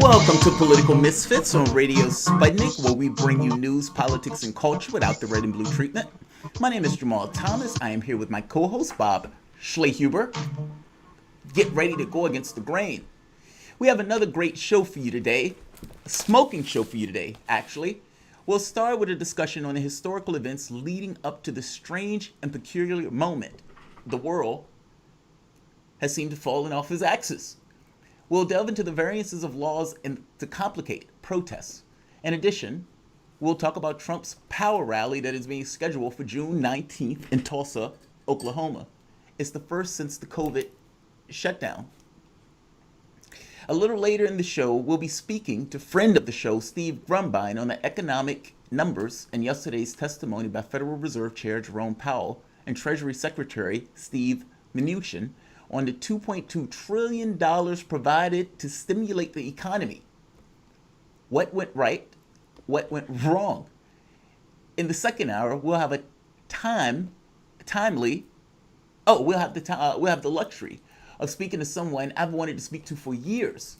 Welcome to Political Misfits on Radio Sputnik, where we bring you news, politics, and culture without the red and blue treatment. My name is Jamal Thomas. I am here with my co-host, Bob Schlehuber. Get ready to go against the grain. We have another great show for you today, a smoking show for you today, actually. We'll start with a discussion on the historical events leading up to the strange and peculiar moment the world has seemed to fallen off its axis. We'll delve into the variances of laws and to complicate protests. In addition, we'll talk about Trump's power rally that is being scheduled for June 19th in Tulsa, Oklahoma. It's the first since the COVID shutdown. A little later in the show, we'll be speaking to friend of the show, Steve Grumbine, on the economic numbers and yesterday's testimony by Federal Reserve Chair Jerome Powell and Treasury Secretary Steve Mnuchin on the $2.2 trillion provided to stimulate the economy. What went right? What went wrong? In the second hour, we'll have we'll have the luxury of speaking to someone I've wanted to speak to for years.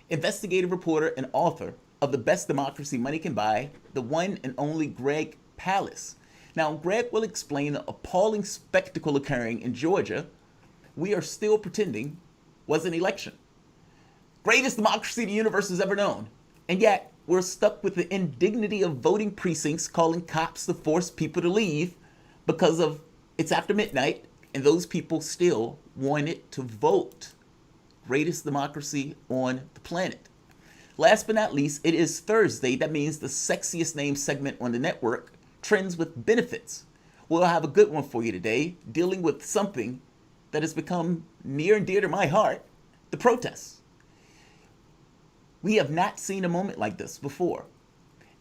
Investigative reporter and author of The Best Democracy Money Can Buy, the one and only Greg Palast. Now, Greg will explain the appalling spectacle occurring in Georgia we are still pretending was an election. Greatest democracy the universe has ever known. And yet, we're stuck with the indignity of voting precincts calling cops to force people to leave because of it's after midnight and those people still wanted to vote. Greatest democracy on the planet. Last but not least, it is Thursday. That means the sexiest named segment on the network, Trends with Benefits. We'll have a good one for you today, dealing with something that has become near and dear to my heart, the protests. We have not seen a moment like this before.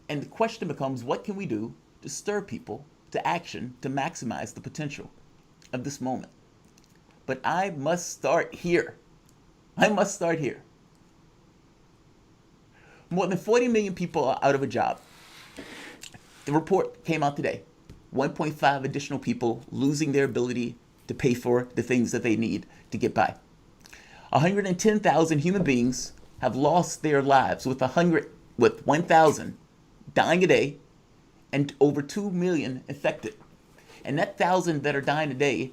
And the question becomes, what can we do to stir people to action to maximize the potential of this moment? But I must start here. More than 40 million people are out of a job. The report came out today. 1.5 additional people losing their ability to pay for the things that they need to get by. 110,000 human beings have lost their lives, with 1,000 dying a day and over 2 million infected. And that 1,000 that are dying a day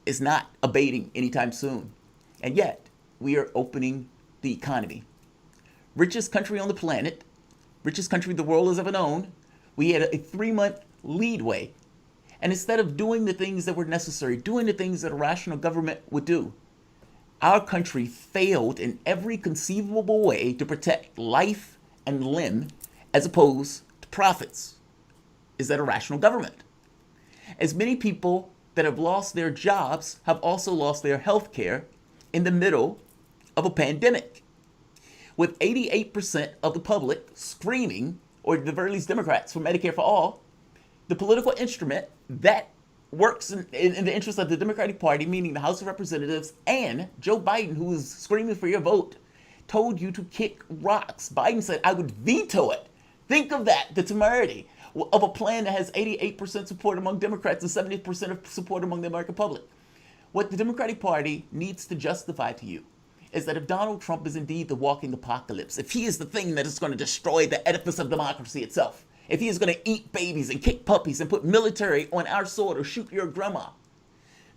is not abating anytime soon. And yet, we are opening the economy. Richest country on the planet, richest country the world has ever known, we had a 3-month leadway. And instead of doing the things that were necessary, doing the things that a rational government would do, our country failed in every conceivable way to protect life and limb as opposed to profits. Is that a rational government? As many people that have lost their jobs have also lost their health care in the middle of a pandemic. With 88% of the public screaming, or at the very least Democrats, for Medicare for all, the political instrument that works in the interest of the Democratic Party, meaning the House of Representatives, and Joe Biden, who is screaming for your vote, told you to kick rocks. Biden said, I would veto it. Think of that, the temerity of a plan that has 88% support among Democrats and 70% of support among the American public. What the Democratic Party needs to justify to you is that if Donald Trump is indeed the walking apocalypse, if he is the thing that is going to destroy the edifice of democracy itself, if he is going to eat babies and kick puppies and put military on our sword or shoot your grandma,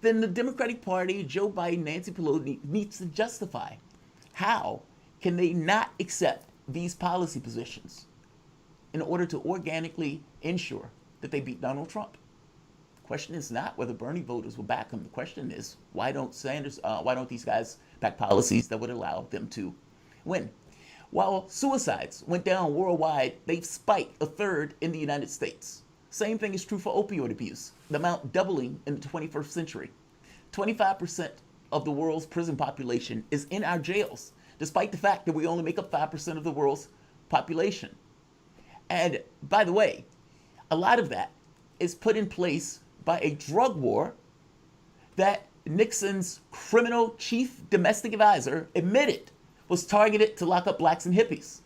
then the Democratic Party, Joe Biden, Nancy Pelosi, needs to justify how can they not accept these policy positions in order to organically ensure that they beat Donald Trump. The question is not whether Bernie voters will back him. The question is, why don't these guys back policies that would allow them to win? While suicides went down worldwide, they've spiked a third in the United States. Same thing is true for opioid abuse, the amount doubling in the 21st century. 25% of the world's prison population is in our jails, despite the fact that we only make up 5% of the world's population. And by the way, a lot of that is put in place by a drug war that Nixon's criminal chief domestic advisor admitted was targeted to lock up blacks and hippies.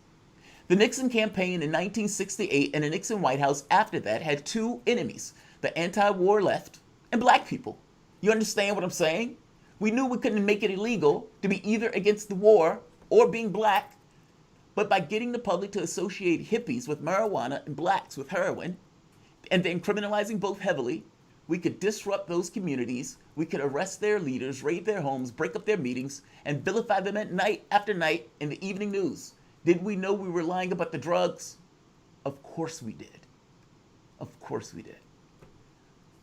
The Nixon campaign in 1968 and the Nixon White House after that had two enemies, the anti-war left and black people. You understand what I'm saying? We knew we couldn't make it illegal to be either against the war or being black But by getting the public to associate hippies with marijuana and blacks with heroin, and then criminalizing both heavily, we could disrupt those communities, we could arrest their leaders, raid their homes, break up their meetings, and vilify them at night after night in the evening news. Did we know we were lying about the drugs? Of course we did. Of course we did.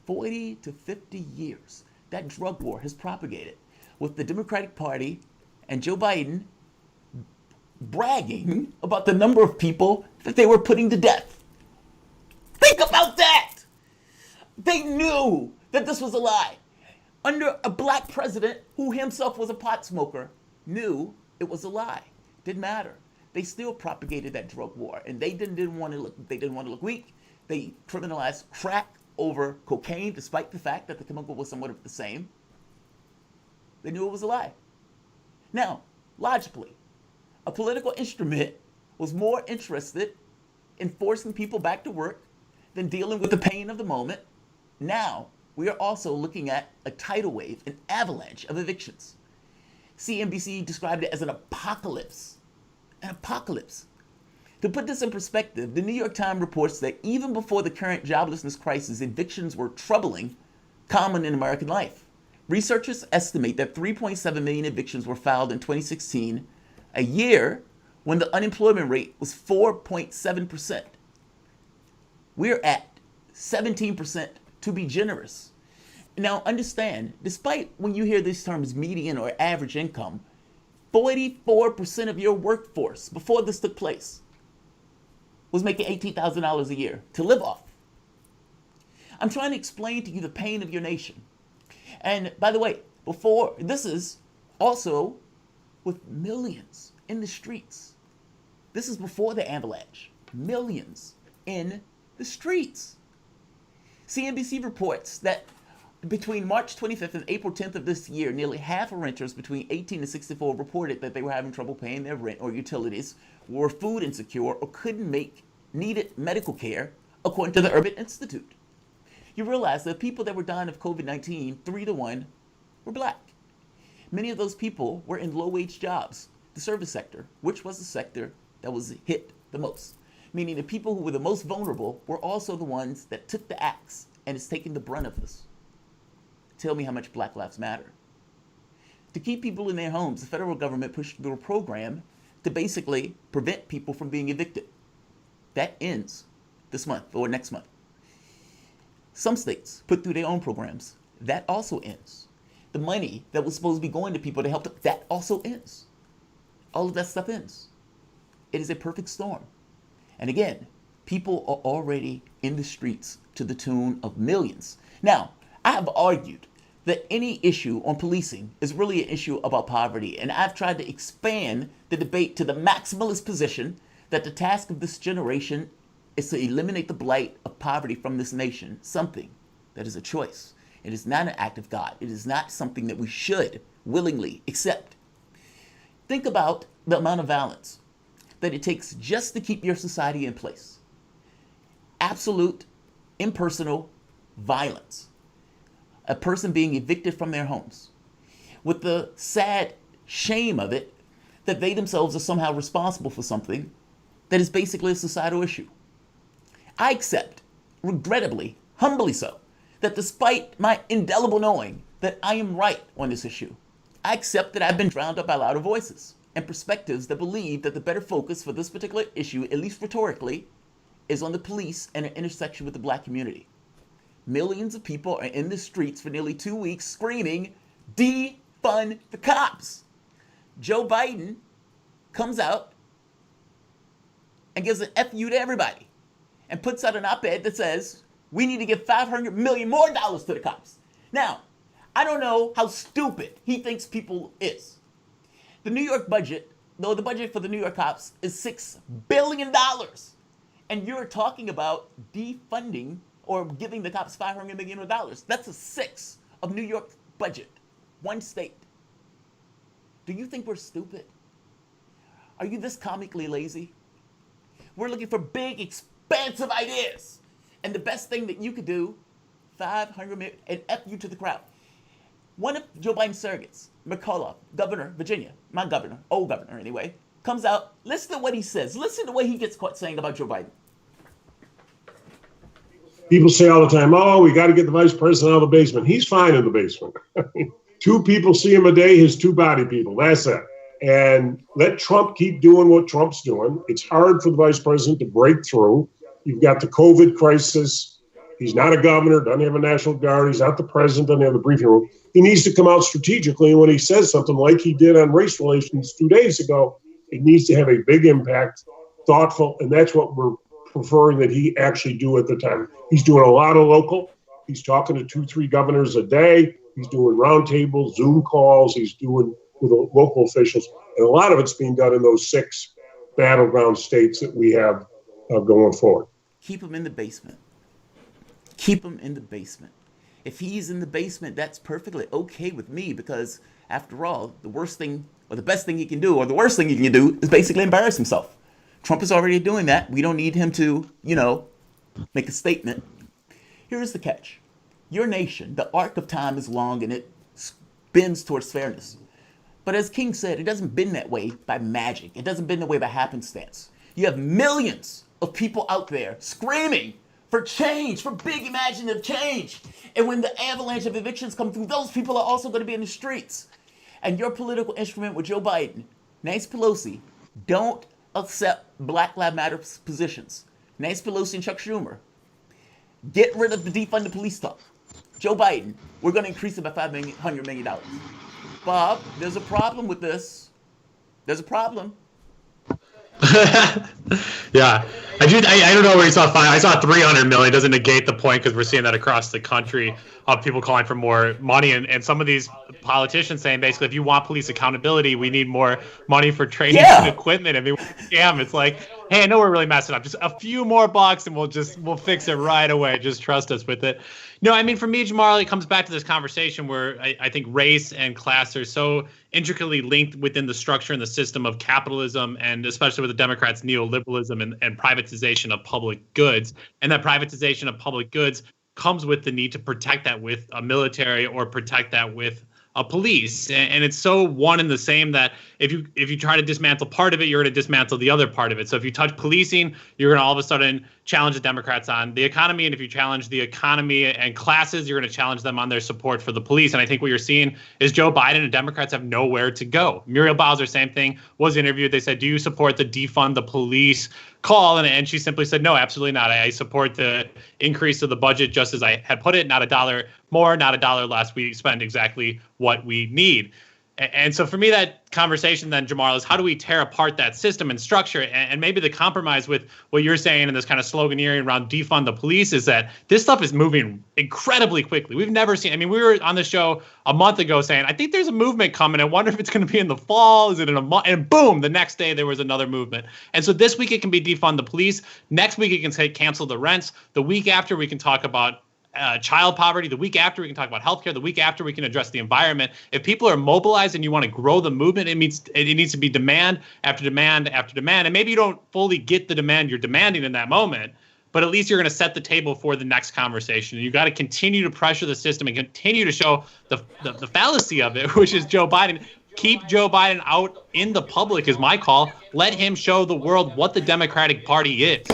40 to 50 years, that drug war has propagated, with the Democratic Party and Joe Biden bragging about the number of people that they were putting to death. Think about that! They knew that this was a lie. Under a black president who himself was a pot smoker, knew it was a lie. Didn't matter. They still propagated that drug war, and they didn't want to look weak. They criminalized crack over cocaine, despite the fact that the chemical was somewhat of the same. They knew it was a lie. Now, logically, a political instrument was more interested in forcing people back to work than dealing with the pain of the moment. Now, we are also looking at a tidal wave, an avalanche of evictions. CNBC described it as an apocalypse. An apocalypse. To put this in perspective, the New York Times reports that even before the current joblessness crisis, evictions were troubling, common in American life. Researchers estimate that 3.7 million evictions were filed in 2016, a year when the unemployment rate was 4.7%. We're at 17%, to be generous. Now understand, despite when you hear these terms median or average income, 44% of your workforce before this took place was making $18,000 a year to live off. I'm trying to explain to you the pain of your nation. And by the way, before, this is also with millions in the streets. This is before the avalanche. Millions in the streets. CNBC reports that between March 25th and April 10th of this year, nearly half of renters between 18 and 64 reported that they were having trouble paying their rent or utilities, were food insecure, or couldn't make needed medical care, according to the Urban Institute. You realize that people that were dying of COVID-19, 3-to-1, were black. Many of those people were in low-wage jobs, the service sector, which was the sector that was hit the most. Meaning the people who were the most vulnerable were also the ones that took the axe and is taking the brunt of this. Tell me how much Black Lives Matter. To keep people in their homes, the federal government pushed through a program to basically prevent people from being evicted. That ends this month or next month. Some states put through their own programs. That also ends. The money that was supposed to be going to people to help them, that also ends. All of that stuff ends. It is a perfect storm. And again, people are already in the streets to the tune of millions. Now, I have argued that any issue on policing is really an issue about poverty, and I've tried to expand the debate to the maximalist position that the task of this generation is to eliminate the blight of poverty from this nation, something that is a choice. It is not an act of God. It is not something that we should willingly accept. Think about the amount of violence that it takes just to keep your society in place. Absolute, impersonal violence. A person being evicted from their homes, with the sad shame of it that they themselves are somehow responsible for something that is basically a societal issue. I accept, regrettably, humbly so, that despite my indelible knowing that I am right on this issue, I accept that I've been drowned out by louder voices and perspectives that believe that the better focus for this particular issue, at least rhetorically, is on the police and an intersection with the black community. Millions of people are in the streets for nearly 2 weeks screaming, defund the cops. Joe Biden comes out and gives an FU to everybody and puts out an op-ed that says, we need to give $500 million more to the cops. Now, I don't know how stupid he thinks people is. The New York budget, though the budget for the New York cops is $6 billion, and you're talking about defunding or giving the cops $500 million. That's a sixth of New York's budget, one state. Do you think we're stupid? Are you this comically lazy? We're looking for big, expansive ideas. And the best thing that you could do, $500 million, and F you to the crowd. One of Joe Biden's surrogates, McCullough, governor, Virginia, my governor, old governor anyway, comes out. Listen to what he says. Listen to what he gets caught saying about Joe Biden. People say all the time, oh, we got to get the vice president out of the basement. He's fine in the basement. 2 people see him a day, his 2 body people. That's it. And let Trump keep doing what Trump's doing. It's hard for the vice president to break through. You've got the COVID crisis. He's not a governor, doesn't have a National Guard. He's not the president, doesn't have the briefing room. He needs to come out strategically. And when he says something like he did on race relations 2 days ago, it needs to have a big impact, thoughtful, and that's what we're preferring that he actually do at the time. He's doing a lot of local. He's talking to 2-3 governors a day. He's doing roundtables, Zoom calls. He's doing with local officials. And a lot of it's being done in those 6 battleground states that we have going forward. Keep him in the basement. Keep him in the basement. If he's in the basement, that's perfectly okay with me, because after all, the worst thing or the best thing he can do or the worst thing he can do is basically embarrass himself. Trump is already doing that. We don't need him to, make a statement. Here's the catch. Your nation, the arc of time is long and it bends towards fairness. But as King said, it doesn't bend that way by magic. It doesn't bend that way by happenstance. You have millions of people out there screaming for change, for big imaginative change. And when the avalanche of evictions come through, those people are also going to be in the streets. And your political instrument with Joe Biden, Nancy Pelosi, don't accept Black Lives Matter positions. Nancy Pelosi and Chuck Schumer, get rid of the defund the police stuff. Joe Biden, we're going to increase it by $500 million. Bob, there's a problem with this. There's a problem. Yeah, I don't know where you saw I saw 300 million. Doesn't negate the point, because we're seeing that across the country of people calling for more money, and some of these politicians saying basically, if you want police accountability, we need more money for training and equipment. I mean, damn, it's like, hey, I know we're really messing up. Just a few more bucks and we'll fix it right away. Just trust us with it. No, I mean, for me, Jamar, it comes back to this conversation where I think race and class are so intricately linked within the structure and the system of capitalism, and especially with the Democrats' neoliberalism and privatization of public goods. And that privatization of public goods comes with the need to protect that with a military or protect that with a police. And it's so one and the same that if you try to dismantle part of it, you're going to dismantle the other part of it. So if you touch policing, you're going to all of a sudden challenge the Democrats on the economy. And if you challenge the economy and classes, you're going to challenge them on their support for the police. And I think what you're seeing is Joe Biden and Democrats have nowhere to go. Muriel Bowser, same thing, was interviewed. They said, do you support the defund the police call? And she simply said, no, absolutely not. I support the increase of the budget just as I had put it, not a dollar more, not a dollar less. We spend exactly what we need. And so for me, that conversation then, Jamal, is how do we tear apart that system and structure? And maybe the compromise with what you're saying and this kind of sloganeering around defund the police is that this stuff is moving incredibly quickly. We've never seen, I mean, we were on the show a month ago saying, I think there's a movement coming. I wonder if it's going to be in the fall. Is it in a month? And boom, the next day there was another movement. And so this week it can be defund the police. Next week it can say cancel the rents. The week after we can talk about child poverty. The week after, we can talk about healthcare. The week after, we can address the environment. If people are mobilized and you want to grow the movement, it needs to be demand after demand after demand. And maybe you don't fully get the demand you're demanding in that moment, but at least you're going to set the table for the next conversation. And you got to continue to pressure the system and continue to show the fallacy of it, which is Joe Biden. Keep Joe Biden out in the public is my call. Let him show the world what the Democratic Party is.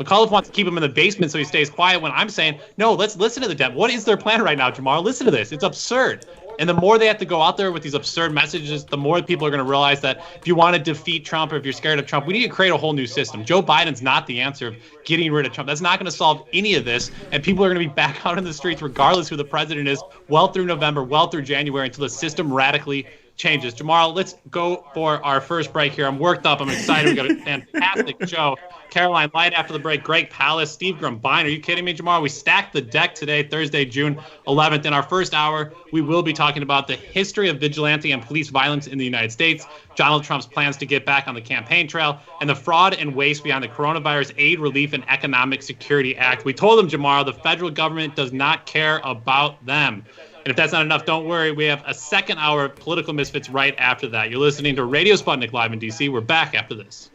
McAuliffe wants to keep him in the basement so he stays quiet, when I'm saying, no, let's listen to the Dem. What is their plan right now, Jamar? Listen to this. It's absurd. And the more they have to go out there with these absurd messages, the more people are going to realize that if you want to defeat Trump or if you're scared of Trump, we need to create a whole new system. Joe Biden's not the answer of getting rid of Trump. That's not going to solve any of this. And people are going to be back out in the streets regardless who the president is, well through November, well through January, until the system radically changes. Jamar, let's go for our first break here. I'm worked up. I'm excited. We've got a fantastic show. Caroline Light after the break, Greg Palast, Steve Grumbine. Are you kidding me, Jamar? We stacked the deck today, Thursday, June 11th. In our first hour, we will be talking about the history of vigilante and police violence in the United States, Donald Trump's plans to get back on the campaign trail, and the fraud and waste behind the Coronavirus Aid, Relief, and Economic Security Act. We told them, Jamar, the federal government does not care about them. And if that's not enough, don't worry. We have a second hour of Political Misfits right after that. You're listening to Radio Sputnik Live in D.C. We're back after this.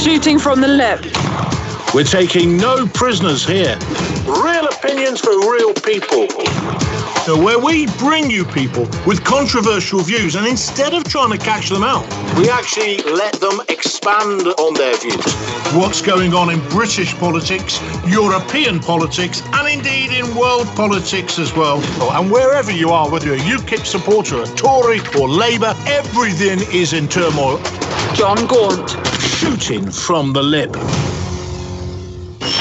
Shooting from the lip. We're taking no prisoners here. Real opinions for real people. Where we bring you people with controversial views, and instead of trying to catch them out, We actually let them expand on their views. what's going on in British politics, European politics, and indeed in world politics as well. And wherever you are, whether you're a UKIP supporter, a Tory or Labour, everything is in turmoil. John Gaunt. Shooting from the lip.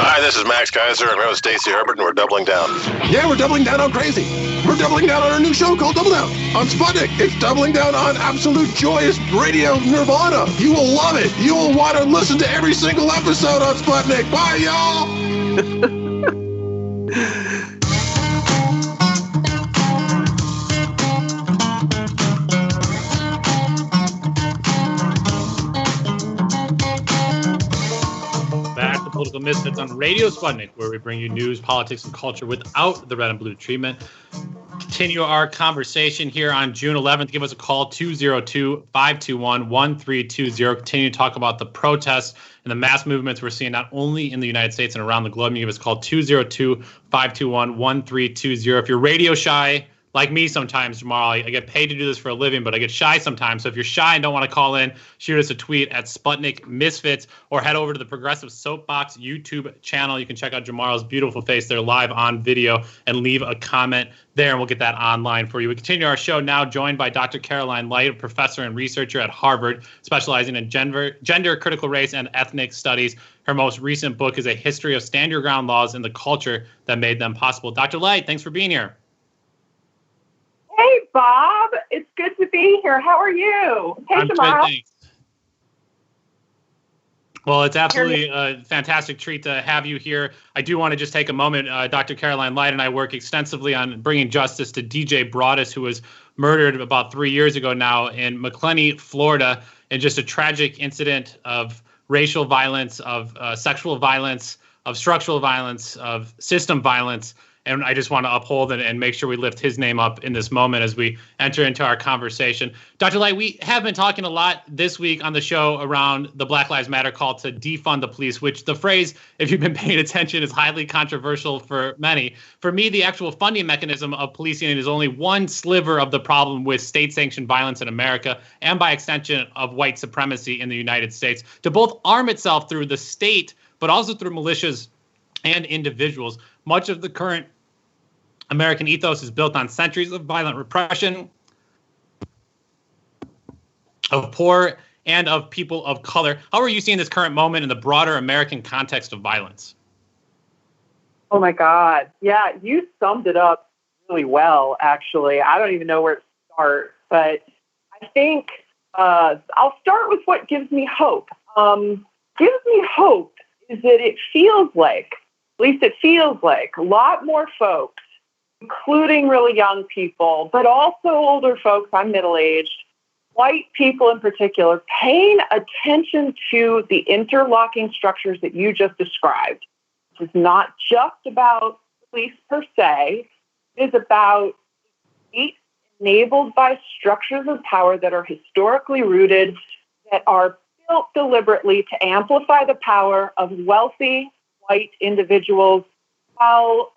Hi, this is Max Kaiser. I'm here with Stacey Herbert, and we're doubling down. Yeah, we're doubling down on crazy. We're doubling down on our new show called Double Down on Sputnik. It's doubling down on absolute joyous radio nirvana. You will love it. You will want to listen to every single episode on Sputnik. Bye, y'all. Back to Political Misfits on Radio Sputnik, where we bring you news, politics, and culture without the red and blue treatment. Continue our conversation here on June 11th. Give us a call, 202-521-1320. Continue to talk about the protests and the mass movements we're seeing not only in the United States and around the globe. You give us a call, 202-521-1320. If you're radio shy, like me sometimes, Jamal, I get paid to do this for a living, but I get shy sometimes. So if you're shy and don't want to call in, shoot us a tweet at Sputnik Misfits or head over to the Progressive Soapbox YouTube channel. You can check out Jamal's beautiful face there live on video and leave a comment there, and we'll get that online for you. We continue our show now, joined by Dr. Caroline Light, a professor and researcher at Harvard, specializing in gender critical race and ethnic studies. Her most recent book is A History of Stand Your Ground Laws and the Culture That Made Them Possible. Dr. Light, thanks for being here. Hey, Bob. It's good to be here. How are you? Hey, I'm Jamal. good, thanks. Well, it's absolutely a fantastic treat to have you here. I do want to just take a moment. Dr. Caroline Light and I work extensively on bringing justice to DJ Broadus, who was murdered about 3 years ago now in McClenny, Florida, in just a tragic incident of racial violence, of sexual violence, of structural violence, of system violence. And I just want to uphold and make sure we lift his name up in this moment as we enter into our conversation. Dr. Light, we have been talking a lot this week on the show around the Black Lives Matter call to defund the police, which the phrase, if you've been paying attention, is highly controversial for many. For me, the actual funding mechanism of policing is only one sliver of the problem with state-sanctioned violence in America and by extension of white supremacy in the United States, to both arm itself through the state, but also through militias and individuals. Much of the current American ethos is built on centuries of violent repression of poor and of people of color. How are you seeing this current moment in the broader American context of violence? Oh, my God. Yeah, you summed it up really well, actually. I don't even know where to start, but I think I'll start with what gives me hope. Gives me hope is that it feels like, at least it feels like, a lot more folks, including really young people, but also older folks, I'm middle-aged, white people in particular, paying attention to the interlocking structures that you just described. It's not just about police per se. It is about state enabled by structures of power that are historically rooted, that are built deliberately to amplify the power of wealthy white individuals while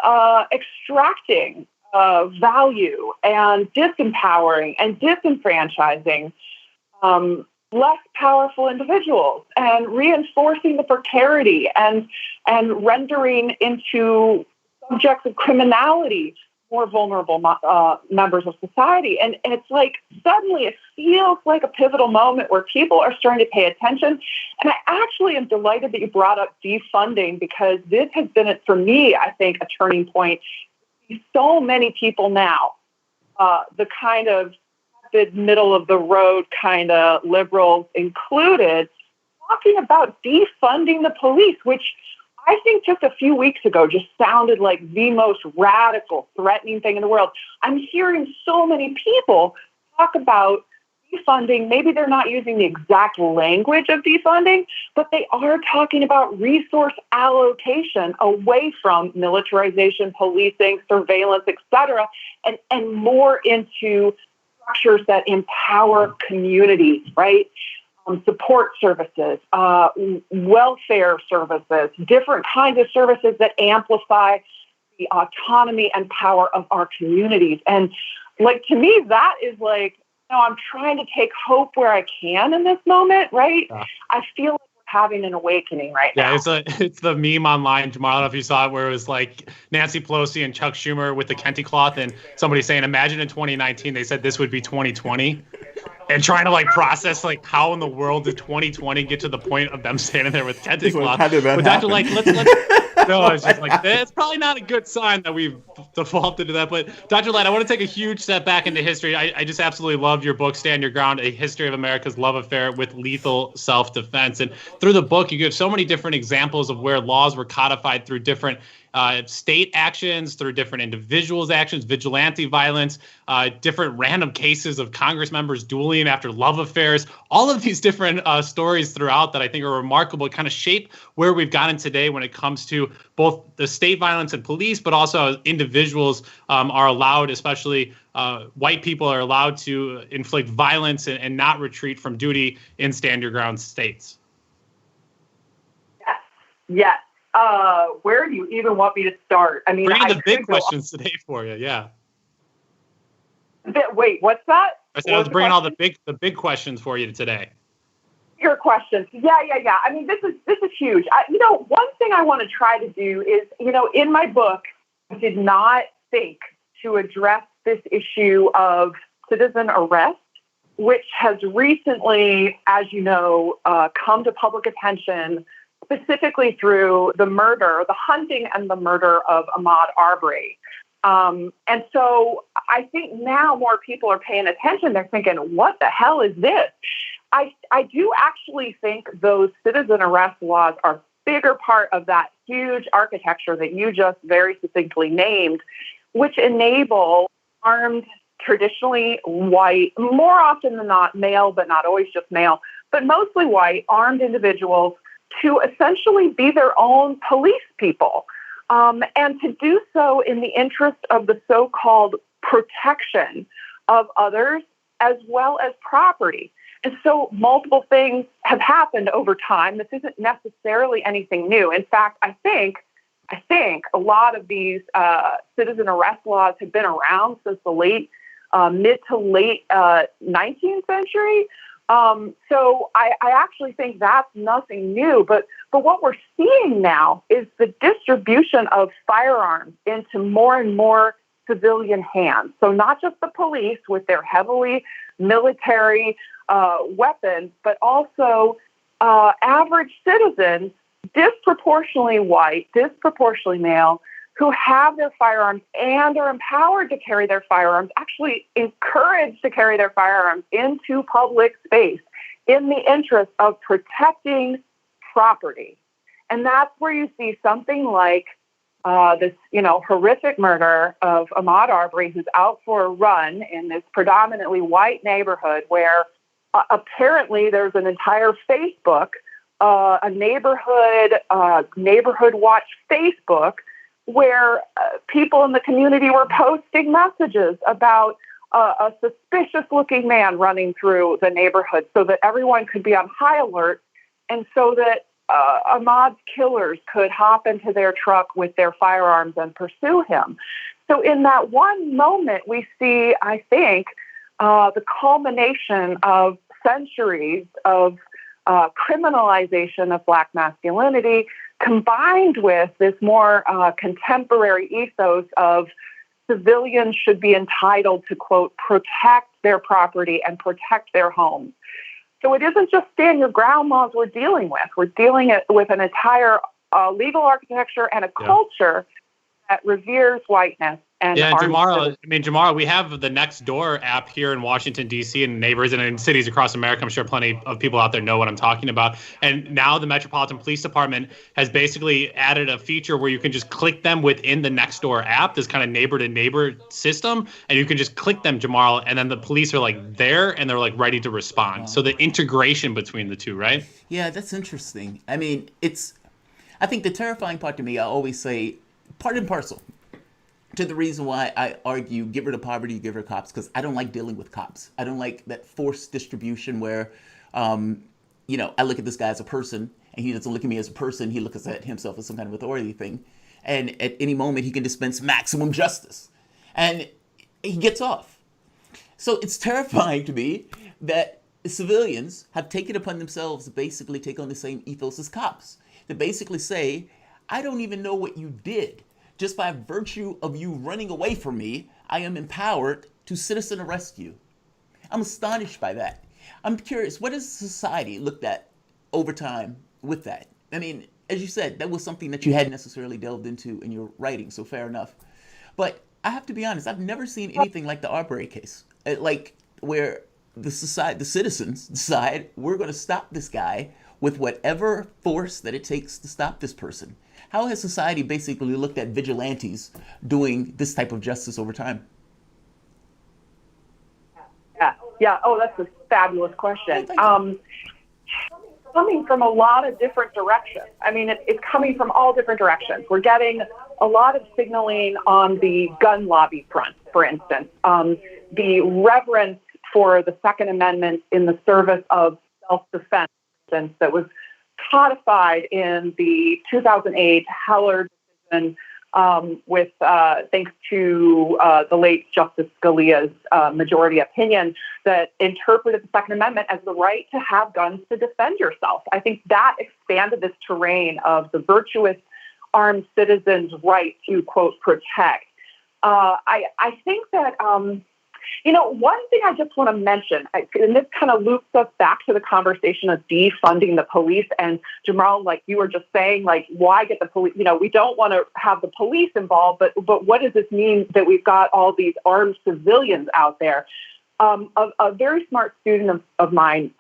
extracting value and disempowering and disenfranchising less powerful individuals and reinforcing the precarity and rendering into subjects of criminality more vulnerable members of society. And it's like suddenly it feels like a pivotal moment where people are starting to pay attention. And I actually am delighted that you brought up defunding, because this has been, for me, I think, a turning point. So many people now, the kind of middle of the road kind of liberals included, talking about defunding the police, which I think just a few weeks ago just sounded like the most radical, threatening thing in the world. I'm hearing so many people talk about defunding. Maybe they're not using the exact language of defunding, but they are talking about resource allocation away from militarization, policing, surveillance, et cetera, and more into structures that empower communities, right? support services, welfare services, different kinds of services that amplify the autonomy and power of our communities. And like, to me, that is like, I'm trying to take hope where I can in this moment, right? Yeah. I feel like we're having an awakening right now. Yeah, it's the meme online, Jamal. I don't know if you saw it, where it was like Nancy Pelosi and Chuck Schumer with the Kenti cloth, and somebody saying, imagine in 2019 they said this would be 2020. And trying to like process like how in the world did 2020 get to the point of them standing there with Kenti cloth. How did that But Dr. happen? Light, let's no, it's just like it's probably not a good sign that we've defaulted to that. But Dr. Light, I want to take a huge step back into history. I just absolutely love your book, Stand Your Ground: A History of America's Love Affair with Lethal Self-Defense. And through the book, you give so many different examples of where laws were codified through different state actions, through different individuals' actions, vigilante violence, different random cases of Congress members dueling after love affairs, all of these different stories throughout that I think are remarkable, kind of shape where we've gotten today when it comes to both the state violence and police, but also individuals are allowed, especially white people are allowed to inflict violence and not retreat from duty in stand your ground states. Yes. Where do you even want me to start? I mean, bringing the big questions today for you, yeah. Wait, what's that? I said I was bringing all the big questions for you today. Your questions, yeah. I mean, this is huge. One thing I want to try to do is, in my book, I did not think to address this issue of citizen arrest, which has recently, as you know, come to public attention, specifically through the hunting and the murder of Ahmaud Arbery. And so I think now more people are paying attention. They're thinking, what the hell is this? I do actually think those citizen arrest laws are a bigger part of that huge architecture that you just very succinctly named, which enable armed, traditionally white, more often than not male, but not always just male, but mostly white, armed individuals to essentially be their own police people, and to do so in the interest of the so-called protection of others as well as property. And so multiple things have happened over time. This isn't necessarily anything new. In fact, I think a lot of these citizen arrest laws have been around since the mid to late 19th century. So I actually think that's nothing new, but what we're seeing now is the distribution of firearms into more and more civilian hands. So not just the police with their heavily military weapons, but also average citizens, disproportionately white, disproportionately male, who have their firearms and are empowered to carry their firearms, actually encouraged to carry their firearms into public space in the interest of protecting property. And that's where you see something like this, horrific murder of Ahmaud Arbery, who's out for a run in this predominantly white neighborhood where apparently there's an entire Facebook, a neighborhood watch Facebook, where people in the community were posting messages about a suspicious-looking man running through the neighborhood so that everyone could be on high alert and so that Ahmaud's killers could hop into their truck with their firearms and pursue him. So in that one moment, we see, I think, the culmination of centuries of criminalization of Black masculinity, combined with this more contemporary ethos of civilians should be entitled to, quote, protect their property and protect their homes. So it isn't just stand your ground laws we're dealing with. We're dealing with an entire legal architecture and a culture that reveres whiteness. And Jamara, we have the Nextdoor app here in Washington, D.C. and neighbors and in cities across America. I'm sure plenty of people out there know what I'm talking about. And now the Metropolitan Police Department has basically added a feature where you can just click them within the Nextdoor app, this kind of neighbor-to-neighbor system, and you can just click them, Jamal, and then the police are like there and they're like ready to respond. Wow. So the integration between the two, right? Yeah, that's interesting. I mean, I think the terrifying part to me, I always say, part and parcel to the reason why I argue get rid of poverty, get rid of cops, because I don't like dealing with cops. I don't like that forced distribution where I look at this guy as a person, and he doesn't look at me as a person. He looks at himself as some kind of authority thing. And at any moment, he can dispense maximum justice. And he gets off. So it's terrifying to me that civilians have taken upon themselves to basically take on the same ethos as cops. To basically say, I don't even know what you did. Just by virtue of you running away from me, I am empowered to citizen arrest you. I'm astonished by that. I'm curious, what has society looked at over time with that? I mean, as you said, that was something that you hadn't necessarily delved into in your writing, so fair enough. But I have to be honest, I've never seen anything like the Arbery case, like where the citizens decide we're going to stop this guy with whatever force that it takes to stop this person. How has society basically looked at vigilantes doing this type of justice over time? Yeah. Oh, that's a fabulous question. Coming from a lot of different directions. I mean, it's coming from all different directions. We're getting a lot of signaling on the gun lobby front, for instance. The reverence for the Second Amendment in the service of self-defense, for instance, that was codified in the 2008 Heller decision with thanks to the late Justice Scalia's majority opinion that interpreted the Second Amendment as the right to have guns to defend yourself. I think that expanded this terrain of the virtuous armed citizen's right to, quote, protect. I think that, one thing I just want to mention, and this kind of loops us back to the conversation of defunding the police. And Jamal, like you were just saying, like, why get the police? We don't want to have the police involved, but what does this mean that we've got all these armed civilians out there? A very smart student of mine,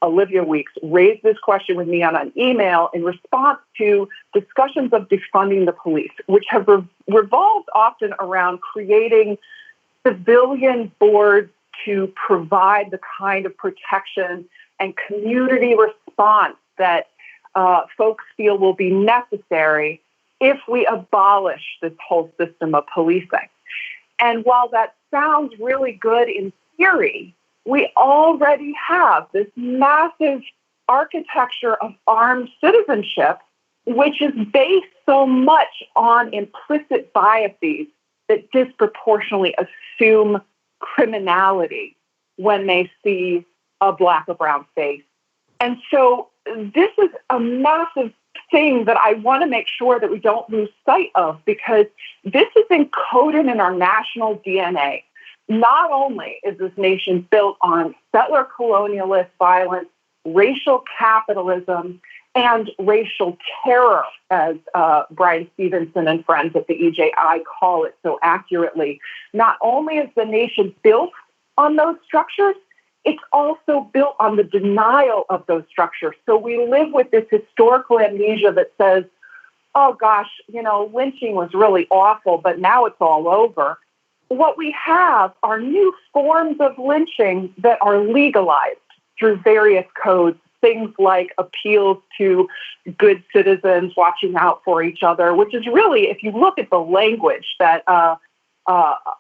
Olivia Weeks, raised this question with me on an email in response to discussions of defunding the police, which have revolved often around creating civilian boards to provide the kind of protection and community response that folks feel will be necessary if we abolish this whole system of policing. And while that sounds really good in theory, we already have this massive architecture of armed citizenship, which is based so much on implicit biases that disproportionately assume criminality when they see a black or brown face. And so this is a massive thing that I want to make sure that we don't lose sight of, because this is encoded in our national DNA. Not only is this nation built on settler colonialist violence, racial capitalism, and racial terror, as Brian Stevenson and friends at the EJI call it so accurately. Not only is the nation built on those structures, it's also built on the denial of those structures. So we live with this historical amnesia that says, oh gosh, lynching was really awful, but now it's all over. What we have are new forms of lynching that are legalized through various codes, things like appeals to good citizens watching out for each other, which is really, if you look at the language that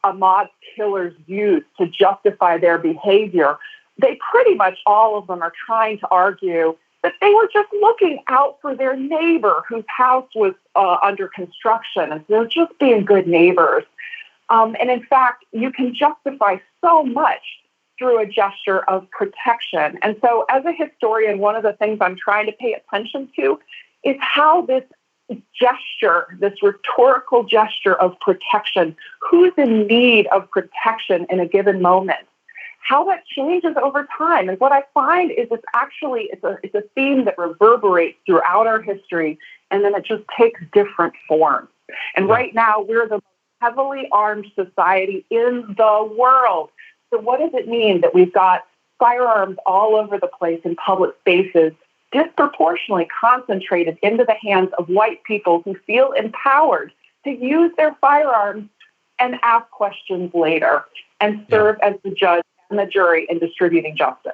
Ahmaud's killers used to justify their behavior, they pretty much all of them are trying to argue that they were just looking out for their neighbor whose house was under construction, and they're just being good neighbors. And in fact, you can justify so much through a gesture of protection. And so as a historian, one of the things I'm trying to pay attention to is how this gesture, this rhetorical gesture of protection, who's in need of protection in a given moment, how that changes over time. And what I find is it's a theme that reverberates throughout our history, and then it just takes different forms. And right now, we're the most heavily armed society in the world. So what does it mean that we've got firearms all over the place in public spaces, disproportionately concentrated into the hands of white people who feel empowered to use their firearms and ask questions later and serve as the judge and the jury in distributing justice?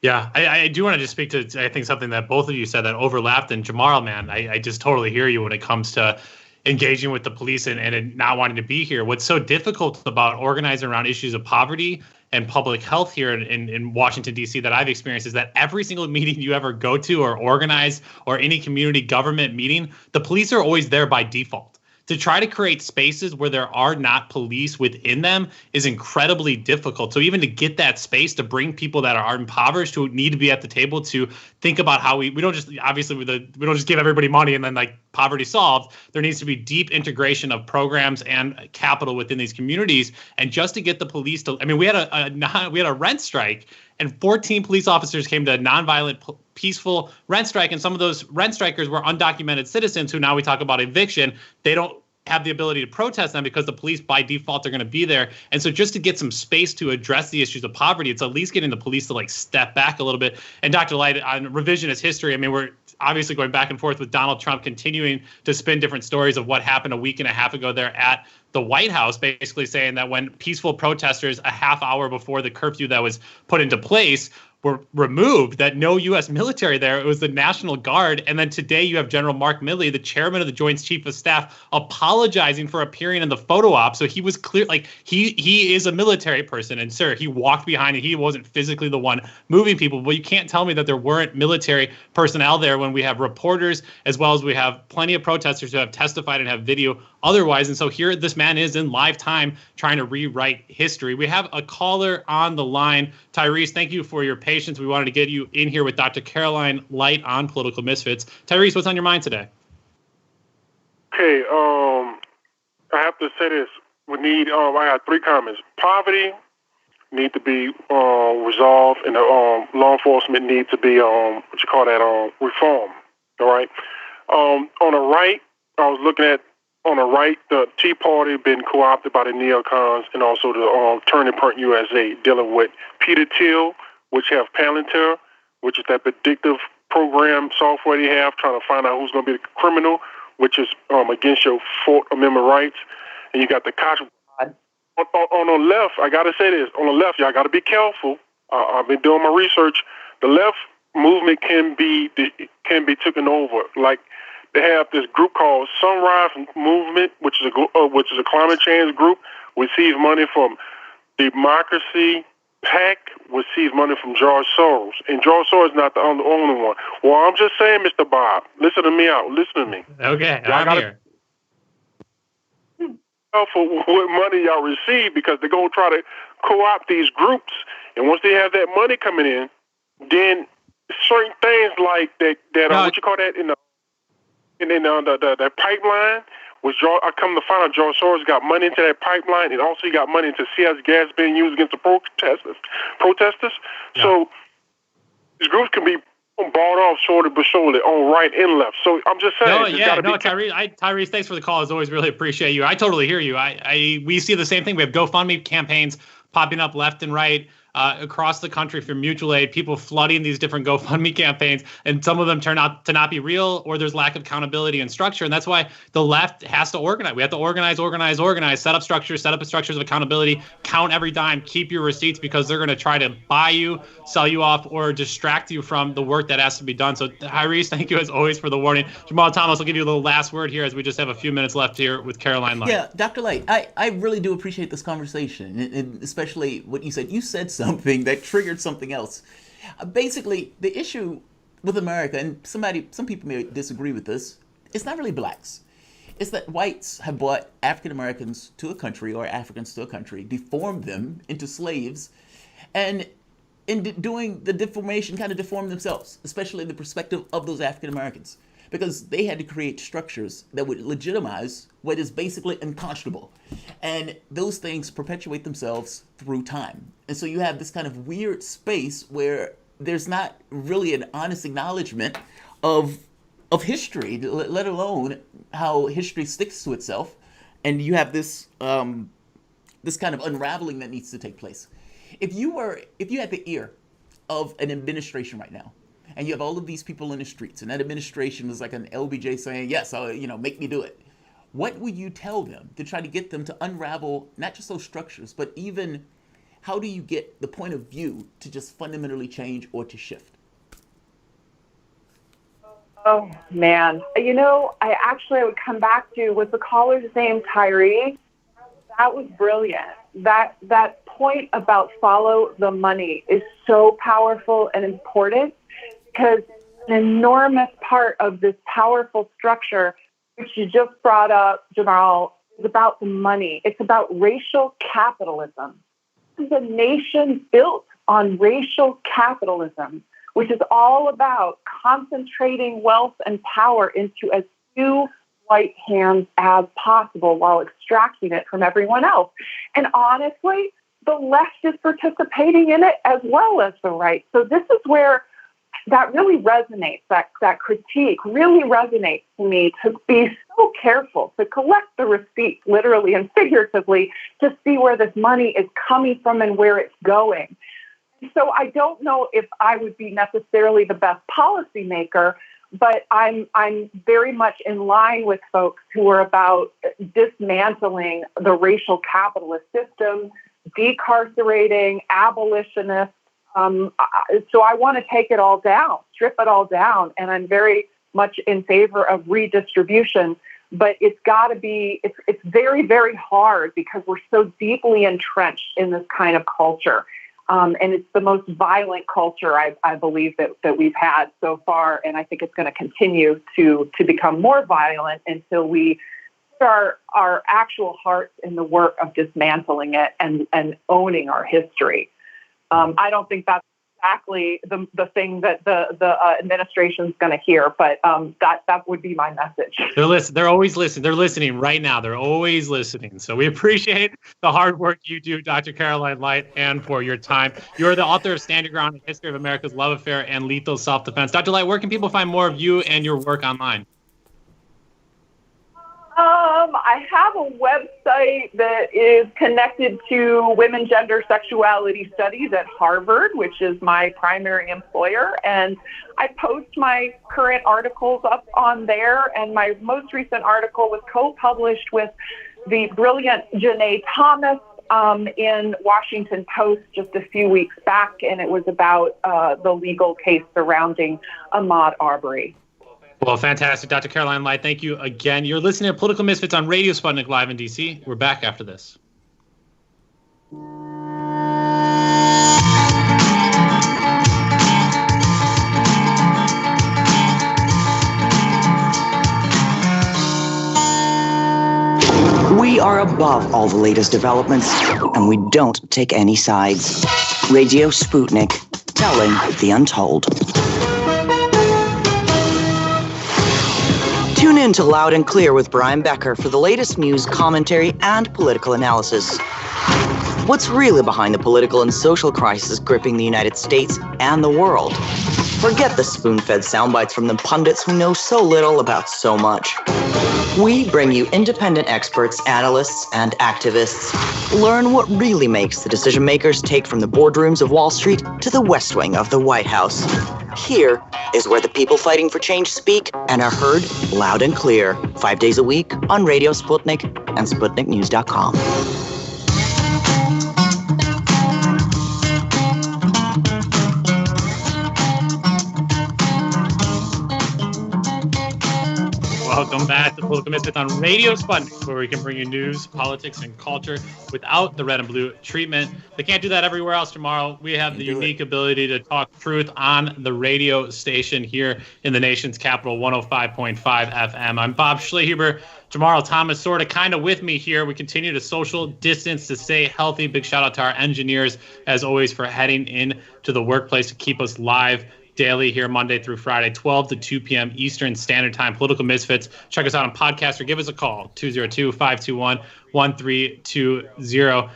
Yeah, I do want to just speak to, I think, something that both of you said that overlapped. And Jamal, man, I just totally hear you when it comes to engaging with the police and not wanting to be here. What's so difficult about organizing around issues of poverty and public health here in Washington, D.C. that I've experienced is that every single meeting you ever go to or organize or any community government meeting, the police are always there by default. To try to create spaces where there are not police within them is incredibly difficult. So even to get that space to bring people that are impoverished who need to be at the table to think about how we don't just obviously we don't just give everybody money and then like poverty solved. There needs to be deep integration of programs and capital within these communities. And just to get the police to, I mean, we had a rent strike. And 14 police officers came to a nonviolent, peaceful rent strike. And some of those rent strikers were undocumented citizens who now we talk about eviction. They don't have the ability to protest them because the police by default are going to be there. And so just to get some space to address the issues of poverty, it's at least getting the police to like step back a little bit. And Dr. Light, on revisionist history, I mean, we're obviously going back and forth with Donald Trump continuing to spin different stories of what happened a week and a half ago there at the White House, basically saying that when peaceful protesters a half hour before the curfew that was put into place were removed, that no U.S. military there, it was the National Guard. And then today you have General Mark Milley, the chairman of the Joint Chief of Staff, apologizing for appearing in the photo op. So he was clear, like he is a military person. And sir, he walked behind and he wasn't physically the one moving people. But you can't tell me that there weren't military personnel there when we have reporters, as well as we have plenty of protesters who have testified and have video otherwise. And so here this man is in live time trying to rewrite history. We have a caller on the line. Tyrese, thank you for your patience. We wanted to get you in here with Dr. Caroline Light on Political Misfits. Tyrese, what's on your mind today? Okay, I have to say this. We need, I got 3 comments. Poverty need to be resolved, and law enforcement need to be, reformed, all right? On the right, I was looking at, on the right, the Tea Party been co-opted by the neocons and also the Turning Point USA dealing with Peter Thiel, which have Palantir, which is that predictive program software they have, trying to find out who's going to be the criminal, which is against your Fourth Amendment rights. And you got the cops. On the left, I got to say this. On the left, y'all got to be careful. I've been doing my research. The left movement can be taken over. Like, they have this group called Sunrise Movement, which is a climate change group. Receive money from Democracy PAC, receives money from George Soros. And George Soros is not the only one. Well, I'm just saying, Mr. Bob, listen to me out. Listen to me. Okay, I'm here. For what money y'all receive, because they're going to try to co-opt these groups. And once they have that money coming in, then certain things like that what you call that, the pipeline, I come to find out George Soros got money into that pipeline, and also he got money into CS gas being used against the protesters. Yeah. So these groups can be bought off shortly but surely on right and left. So I'm just saying. Tyrese, thanks for the call. As always, really appreciate you. I totally hear you. We see the same thing. We have GoFundMe campaigns popping up left and right across the country for mutual aid, people flooding these different GoFundMe campaigns, and some of them turn out to not be real, or there's lack of accountability and structure. And that's why the left has to organize. We have to organize, set up structures of accountability, count every dime, keep your receipts, because they're going to try to buy you, sell you off, or distract you from the work that has to be done. So Tyrese, thank you as always for the warning. Jamal Thomas, I'll give you a little last word here as we just have a few minutes left here with Caroline Light. Yeah, Dr. Light, I really do appreciate this conversation, and especially what you said. You said something that triggered something else. Basically, the issue with America, and some people may disagree with this, it's not really blacks. It's that whites have brought African Americans to a country, or Africans to a country, deformed them into slaves, and in doing the deformation, kind of deformed themselves, especially in the perspective of those African Americans, because they had to create structures that would legitimize what is basically unconscionable. And those things perpetuate themselves through time. And so you have this kind of weird space where there's not really an honest acknowledgement of history, let alone how history sticks to itself. And you have this this kind of unraveling that needs to take place. If you had the ear of an administration right now, and you have all of these people in the streets, and that administration is like an LBJ saying, yes, make me do it. What would you tell them to try to get them to unravel not just those structures, but even how do you get the point of view to just fundamentally change or to shift? Oh, man. I would come back to, was the caller's name Tyree? That was brilliant. That point about follow the money is so powerful and important, because an enormous part of this powerful structure, which you just brought up, Jamal, is about the money. It's about racial capitalism. This is a nation built on racial capitalism, which is all about concentrating wealth and power into as few white hands as possible while extracting it from everyone else. And honestly, the left is participating in it as well as the right. So this is where that really resonates, that critique really resonates to me, to be so careful, to collect the receipts literally and figuratively, to see where this money is coming from and where it's going. So I don't know if I would be necessarily the best policymaker, but I'm very much in line with folks who are about dismantling the racial capitalist system, decarcerating, abolitionists. So I want to take it all down, strip it all down, and I'm very much in favor of redistribution. But it's got to be, it's very, very hard because we're so deeply entrenched in this kind of culture. And it's the most violent culture, I believe, that we've had so far. And I think it's going to continue to become more violent until we put our actual hearts in the work of dismantling it and owning our history. I don't think that's exactly the thing that the administration's going to hear, but that would be my message. They're always listening. They're listening right now. They're always listening. So we appreciate the hard work you do, Dr. Caroline Light, and for your time. You're the author of Stand Your Ground: A History of America's Love Affair and Lethal Self-Defense. Dr. Light, where can people find more of you and your work online? I have a website that is connected to women, gender, sexuality studies at Harvard, which is my primary employer. And I post my current articles up on there. And my most recent article was co-published with the brilliant Janae Thomas in Washington Post just a few weeks back. And it was about the legal case surrounding Ahmaud Arbery. Well, fantastic. Dr. Caroline Light, thank you again. You're listening to Political Misfits on Radio Sputnik Live in D.C. We're back after this. We are above all the latest developments, and we don't take any sides. Radio Sputnik, telling the untold. Tune in to Loud and Clear with Brian Becker for the latest news, commentary, and political analysis. What's really behind the political and social crisis gripping the United States and the world? Forget the spoon-fed soundbites from the pundits who know so little about so much. We bring you independent experts, analysts, and activists. Learn what really makes the decision makers take from the boardrooms of Wall Street to the West Wing of the White House. Here is where the people fighting for change speak and are heard loud and clear, 5 days a week on Radio Sputnik and SputnikNews.com. Welcome back to Political Misfits on Radio Sputnik, where we can bring you news, politics, and culture without the red and blue treatment. They can't do that everywhere else tomorrow. We have the unique ability to talk truth on the radio station here in the nation's capital, 105.5 FM. I'm Bob Schlehuber. Jamarl Thomas sort of kind of with me here. We continue to social distance to stay healthy. Big shout out to our engineers, as always, for heading in to the workplace to keep us live daily here Monday through Friday, 12 to 2 p.m. Eastern Standard Time. Political Misfits. Check us out on podcast or give us a call, 202-521-1320.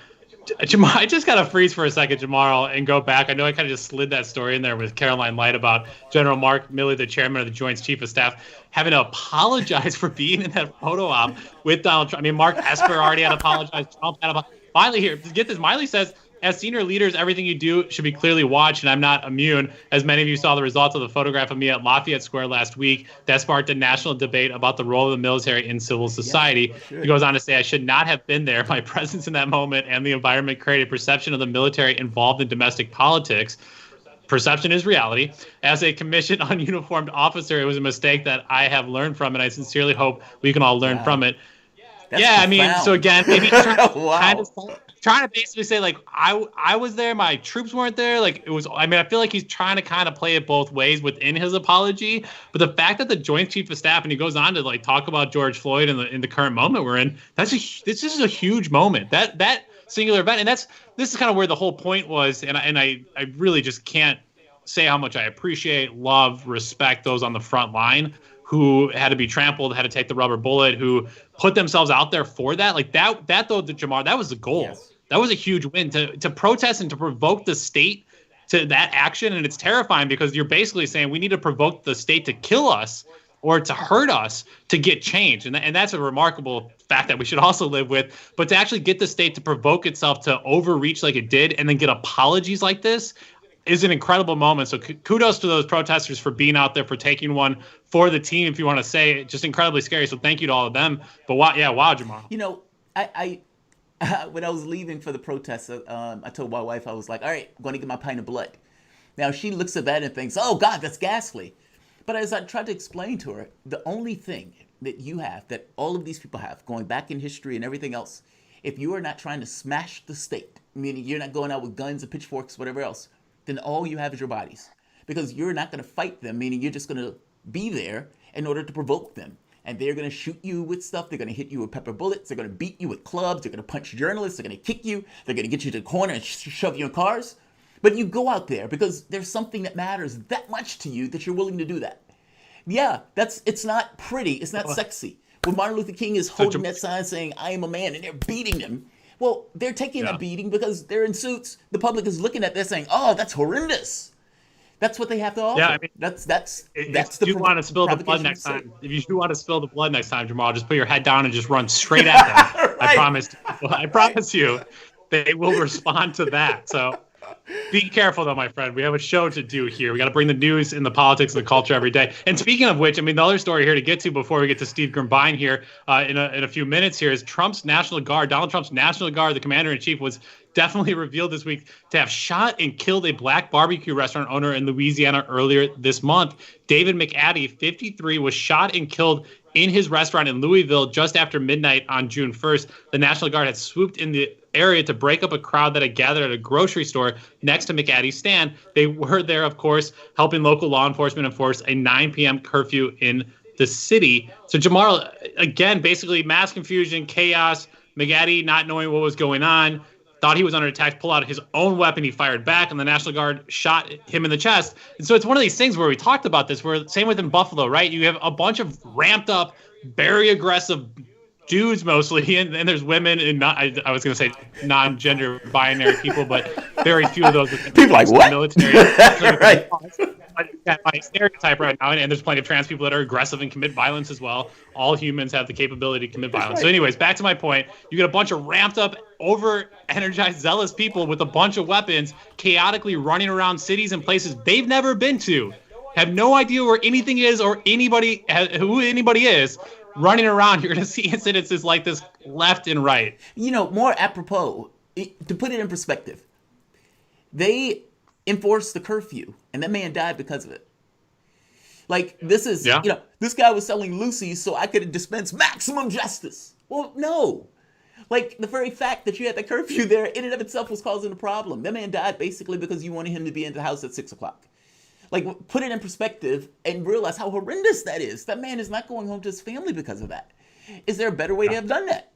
Jamal, I just got to freeze for a second, Jamarl, and go back. I know I kind of just slid that story in there with Caroline Light about General Mark Milley, the chairman of the Joint Chief of Staff, having to apologize for being in that photo op with Donald Trump. I mean, Mark Esper already had apologized. Trump had apologized. Miley here, get this. Miley says, as senior leaders, everything you do should be clearly watched, and I'm not immune. As many of you saw the results of the photograph of me at Lafayette Square last week, that sparked a national debate about the role of the military in civil society. He goes on to say, I should not have been there. My presence in that moment and the environment created a perception of the military involved in domestic politics. Perception is reality. As a commissioned ununiformed officer, it was a mistake that I have learned from, and I sincerely hope we can all learn from it. That's yeah, I mean, profound. so again, maybe Wow. trying to basically say like I was there, my troops weren't there. Like it was. I mean, I feel like he's trying to kind of play it both ways within his apology. But the fact that the Joint Chief of Staff and he goes on to like talk about George Floyd in the current moment we're in, this is a huge moment. That singular event, and this is kind of where the whole point was. And I really just can't say how much I appreciate, love, respect those on the front line who had to be trampled, had to take the rubber bullet, who put themselves out there for that. Like that though, Jamar, that was the goal. Yes. That was a huge win to protest and to provoke the state to that action. And it's terrifying because you're basically saying we need to provoke the state to kill us or to hurt us to get change. And that's a remarkable fact that we should also live with. But to actually get the state to provoke itself to overreach like it did and then get apologies like this is an incredible moment. So kudos to those protesters for being out there, for taking one for the team, if you want to say. Just incredibly scary. So thank you to all of them. But wow, Jamar. You know, I when I was leaving for the protest, I told my wife, I was like, all right, I'm going to get my pint of blood. Now, she looks at that and thinks, oh, God, that's ghastly. But as I tried to explain to her, the only thing that you have, that all of these people have, going back in history and everything else, if you are not trying to smash the state, meaning you're not going out with guns and pitchforks, whatever else, then all you have is your bodies. Because you're not going to fight them, meaning you're just going to be there in order to provoke them. And they're going to shoot you with stuff. They're going to hit you with pepper bullets. They're going to beat you with clubs. They're going to punch journalists. They're going to kick you. They're going to get you to the corner and shove you in cars. But you go out there because there's something that matters that much to you that you're willing to do that. Yeah, it's not pretty. It's not sexy. When Martin Luther King is holding that sign saying, I am a man, and they're beating him. Well, they're taking a beating because they're in suits. The public is looking at this saying, oh, that's horrendous. That's what they have to offer. Yeah, I mean, that's if you want to spill the blood next time. If you do want to spill the blood next time, Jamal, just put your head down and just run straight at them. Right. I promise you, they will respond to that. So be careful, though, my friend. We have a show to do here. We got to bring the news and the politics and the culture every day. And speaking of which, I mean, the other story here to get to before we get to Steve Grumbine here in a few minutes here is Trump's National Guard. Donald Trump's National Guard, the commander-in-chief, was definitely revealed this week to have shot and killed a black barbecue restaurant owner in Louisiana earlier this month. David McAddy, 53, was shot and killed in his restaurant in Louisville just after midnight on June 1st. The National Guard had swooped in the area to break up a crowd that had gathered at a grocery store next to McAddy's stand. They were there, of course, helping local law enforcement enforce a 9 p.m. curfew in the city. So Jamal, again, basically mass confusion, chaos, McAddy not knowing what was going on, thought he was under attack, pulled out his own weapon, he fired back, and the National Guard shot him in the chest. And so it's one of these things where we talked about this, where same with in Buffalo, right? You have a bunch of ramped up, very aggressive dudes mostly, and there's women and I was going to say non-gender binary people, but very few of those. People like what? Military. Right. My stereotype right now, and there's plenty of trans people that are aggressive and commit violence as well. All humans have the capability to commit violence. So anyways, back to my point. You get a bunch of ramped up, over-energized, zealous people with a bunch of weapons chaotically running around cities and places they've never been to, have no idea where anything is or who anybody is, running around. You're going to see incidences like this left and right. You know, more apropos, to put it in perspective, they enforced the curfew, and that man died because of it. Like, this is, this guy was selling Lucy's so I could dispense maximum justice. Well, no. Like, the very fact that you had the curfew there in and of itself was causing a problem. That man died basically because you wanted him to be in the house at 6 o'clock. Like, put it in perspective and realize how horrendous that is. That man is not going home to his family because of that. Is there a better way to have done that?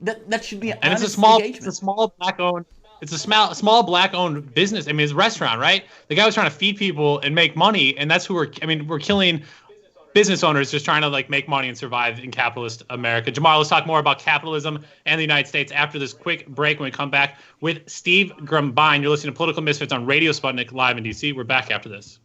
That should be an honest engagement. It's a small black-owned. It's a small black-owned business. I mean, it's a restaurant, right? The guy was trying to feed people and make money, and that's who we're killing business owners just trying to like make money and survive in capitalist America. Jamal, let's talk more about capitalism and the United States after this quick break when we come back with Steve Grumbine. You're listening to Political Misfits on Radio Sputnik live in DC. We're back after this.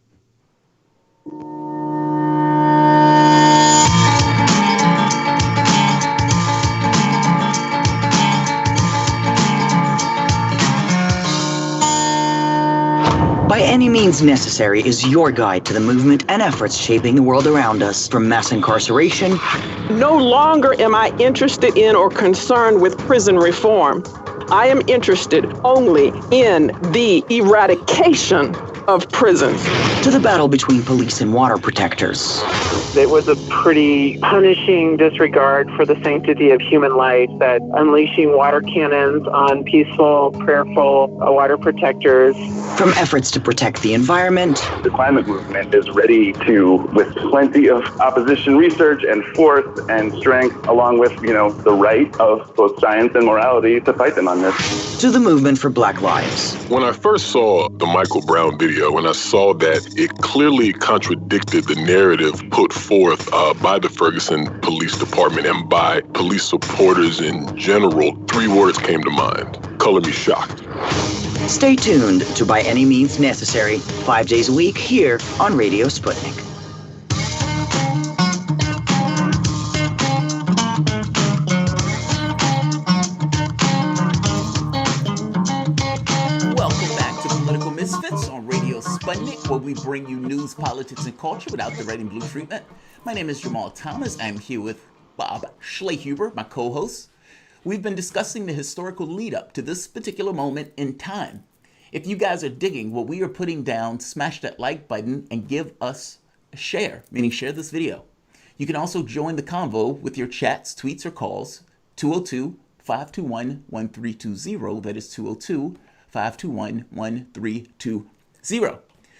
By Any Means Necessary is your guide to the movement and efforts shaping the world around us, from mass incarceration. No longer am I interested in or concerned with prison reform. I am interested only in the eradication of prisons. To the battle between police and water protectors. It was a pretty punishing disregard for the sanctity of human life, that unleashing water cannons on peaceful, prayerful water protectors. From efforts to protect the environment. The climate movement is ready to, with plenty of opposition research and force and strength, along with, the right of both science and morality to fight them on this. To the movement for Black Lives. When I first saw the Michael Brown video, when I saw that it clearly contradicted the narrative put forth by the Ferguson Police Department and by police supporters in general, 3 words came to mind: color me shocked. Stay tuned to By Any Means Necessary, 5 days a week here on Radio Sputnik. Welcome back to Political Misfits on Radio Sputnik, where we bring you news, politics, and culture without the red and blue treatment. My name is Jamal Thomas. I'm here with Bob Schlehuber, my co-host. We've been discussing the historical lead-up to this particular moment in time. If you guys are digging what we are putting down, smash that like button and give us a share, meaning share this video. You can also join the convo with your chats, tweets, or calls, 202-521-1320. That is 202-521-1320.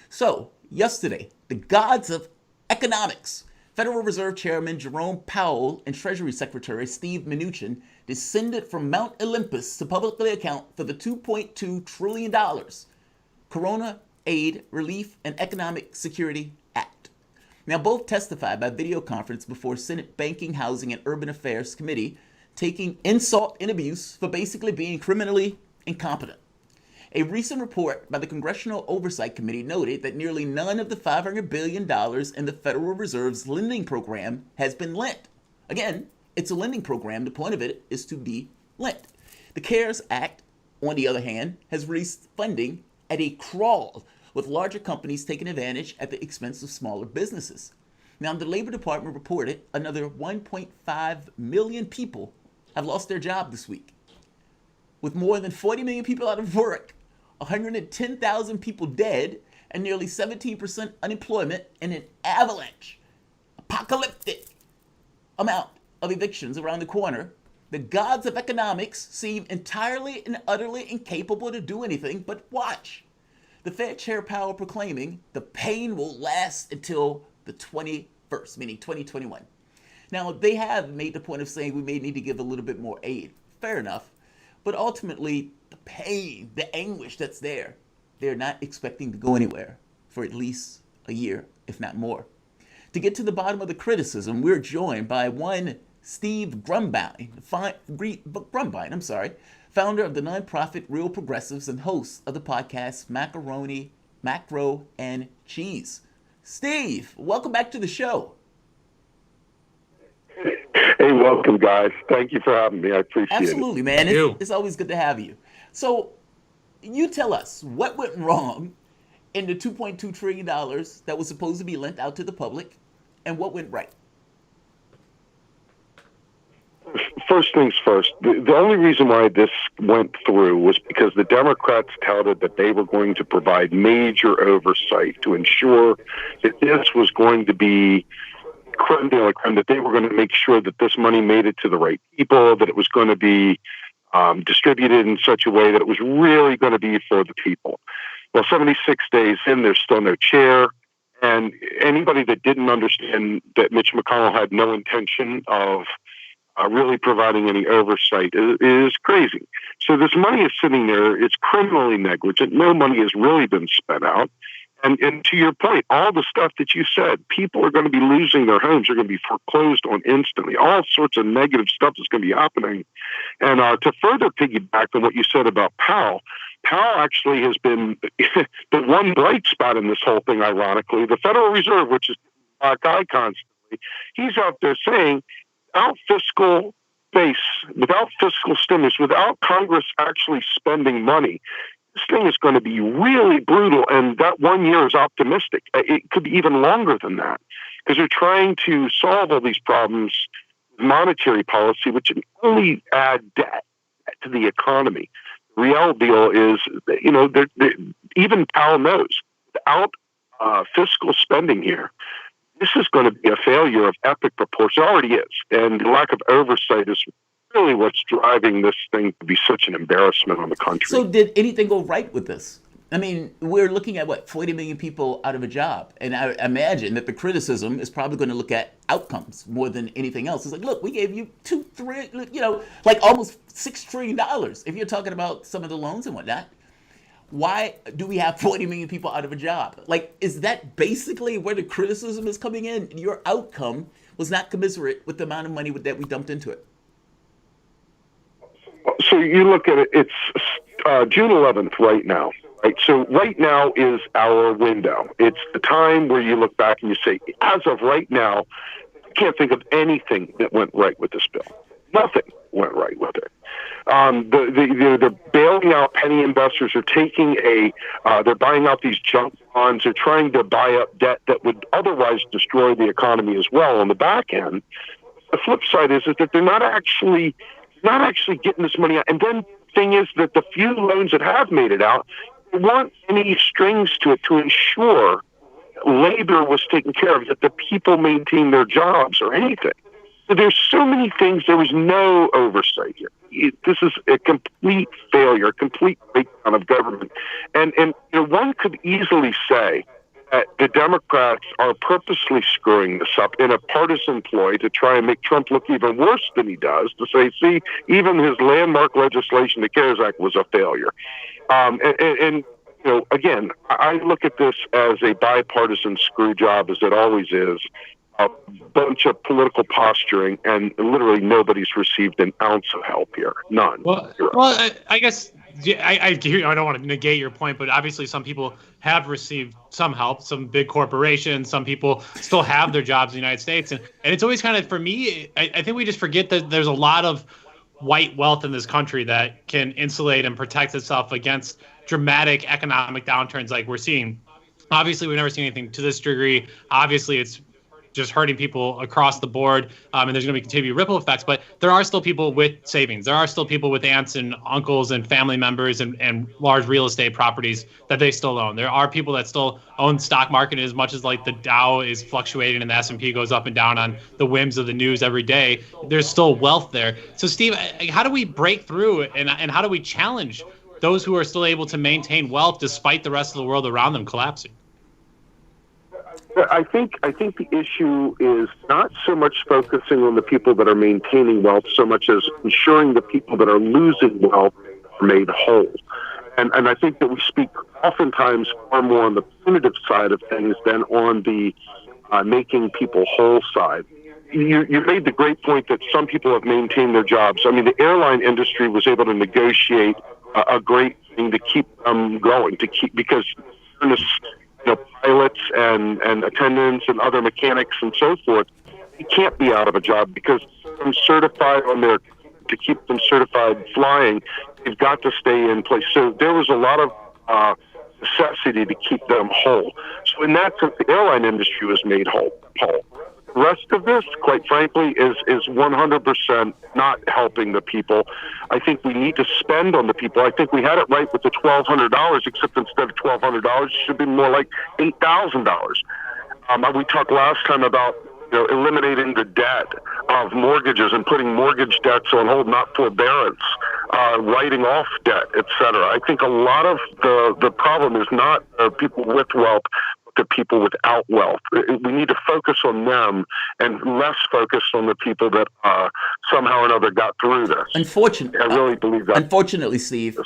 So, yesterday, the gods of economics, Federal Reserve Chairman Jerome Powell and Treasury Secretary Steve Mnuchin descended from Mount Olympus to publicly account for the $2.2 trillion Corona Aid, Relief, and Economic Security Act. Now, both testified by video conference before Senate Banking, Housing, and Urban Affairs Committee, taking insult and abuse for basically being criminally incompetent. A recent report by the Congressional Oversight Committee noted that nearly none of the $500 billion in the Federal Reserve's lending program has been lent. Again, it's a lending program. The point of it is to be lent. The CARES Act, on the other hand, has released funding at a crawl, with larger companies taking advantage at the expense of smaller businesses. Now, the Labor Department reported another 1.5 million people have lost their job this week. With more than 40 million people out of work, 110,000 people dead, and nearly 17% unemployment, and an avalanche, apocalyptic amount of evictions around the corner, the gods of economics seem entirely and utterly incapable to do anything but watch. The Fed Chair Powell proclaiming the pain will last until the 21st, meaning 2021. Now, they have made the point of saying we may need to give a little bit more aid. Fair enough. But ultimately, the pain, the anguish that's there, they're not expecting to go anywhere for at least a year, if not more. To get to the bottom of the criticism, we're joined by one Steve Grumbine, founder of the nonprofit Real Progressives and host of the podcast Macaroni, Macro, and Cheese. Steve, welcome back to the show. Hey, welcome, guys. Thank you for having me. I appreciate it. Absolutely, man. It's always good to have you. So, you tell us what went wrong in the $2.2 trillion that was supposed to be lent out to the public, and what went right? First things first, the only reason why this went through was because the Democrats touted that they were going to provide major oversight to ensure that this was going to be creme de la creme, that they were going to make sure that this money made it to the right people, that it was going to be distributed in such a way that it was really going to be for the people. Well, 76 days in, there's still no chair. And anybody that didn't understand that Mitch McConnell had no intention of really providing any oversight is crazy. So this money is sitting there. It's criminally negligent. No money has really been spent out. And to your point, all the stuff that you said, people are going to be losing their homes. They're going to be foreclosed on instantly. All sorts of negative stuff is going to be happening. And to further piggyback on what you said about Powell actually has been the one bright spot in this whole thing, ironically. The Federal Reserve, which is a black eye constantly, he's out there saying, without fiscal base, without fiscal stimulus, without Congress actually spending money, this thing is going to be really brutal. And that 1 year is optimistic. It could be even longer than that because they're trying to solve all these problems with monetary policy, which only add debt to the economy. The real deal is, even Powell knows without fiscal spending here, this is going to be a failure of epic proportion. It already is. And the lack of oversight is really what's driving this thing to be such an embarrassment on the country. So did anything go right with this? I mean, we're looking at 40 million people out of a job. And I imagine that the criticism is probably going to look at outcomes more than anything else. It's like, look, we gave you like almost $6 trillion if you're talking about some of the loans and whatnot. Why do we have 40 million people out of a job? Like, is that basically where the criticism is coming in? Your outcome was not commensurate with the amount of money that we dumped into it. So you look at it, it's June 11th right now. Right? So right now is our window. It's the time where you look back and you say, as of right now, I can't think of anything that went right with this bill. Nothing went right with it. They're bailing out penny investors. They're taking they're buying out these junk bonds. They're trying to buy up debt that would otherwise destroy the economy as well on the back end. The flip side is that they're not actually getting this money out. And then the thing is that the few loans that have made it out, there weren't any strings to it to ensure labor was taken care of, that the people maintained their jobs or anything. So there's so many things. There was no oversight here. This is a complete failure, a complete breakdown of government. And one could easily say that the Democrats are purposely screwing this up in a partisan ploy to try and make Trump look even worse than he does, to say, see, even his landmark legislation, the CARES Act, was a failure. Again, I look at this as a bipartisan screw job, as it always is. A bunch of political posturing, and literally nobody's received an ounce of help here. None. Well, I guess I don't want to negate your point, but obviously some people have received some help, some big corporations, some people still have their jobs in the United States. And it's always kind of, for me, I think we just forget that there's a lot of white wealth in this country that can insulate and protect itself against dramatic economic downturns like we're seeing. Obviously, we've never seen anything to this degree. Obviously, it's just hurting people across the board, and there's going to be continued ripple effects. But there are still people with savings. There are still people with aunts and uncles and family members and large real estate properties that they still own. There are people that still own stock market as much as like the Dow is fluctuating and the S&P goes up and down on the whims of the news every day. There's still wealth there. So, Steve, how do we break through and how do we challenge those who are still able to maintain wealth despite the rest of the world around them collapsing? I think the issue is not so much focusing on the people that are maintaining wealth so much as ensuring the people that are losing wealth are made whole. And I think that we speak oftentimes far more on the punitive side of things than on the making people whole side. You made the great point that some people have maintained their jobs. I mean, the airline industry was able to negotiate a great thing to keep them going, because pilots and attendants and other mechanics and so forth, you can't be out of a job because I'm certified to keep them certified flying, they've got to stay in place. So there was a lot of necessity to keep them whole. So in that sense, the airline industry was made whole. The rest of this, quite frankly, is 100% not helping the people. I think we need to spend on the people. I think we had it right with the $1,200, except instead of $1,200, it should be more like $8,000. We talked last time about eliminating the debt of mortgages and putting mortgage debts on hold, not forbearance, writing off debt, etc. I think a lot of the problem is not people with wealth, to people without wealth. We need to focus on them and less focus on the people that somehow or another got through this. Unfortunately, I really believe that. Unfortunately, Steve,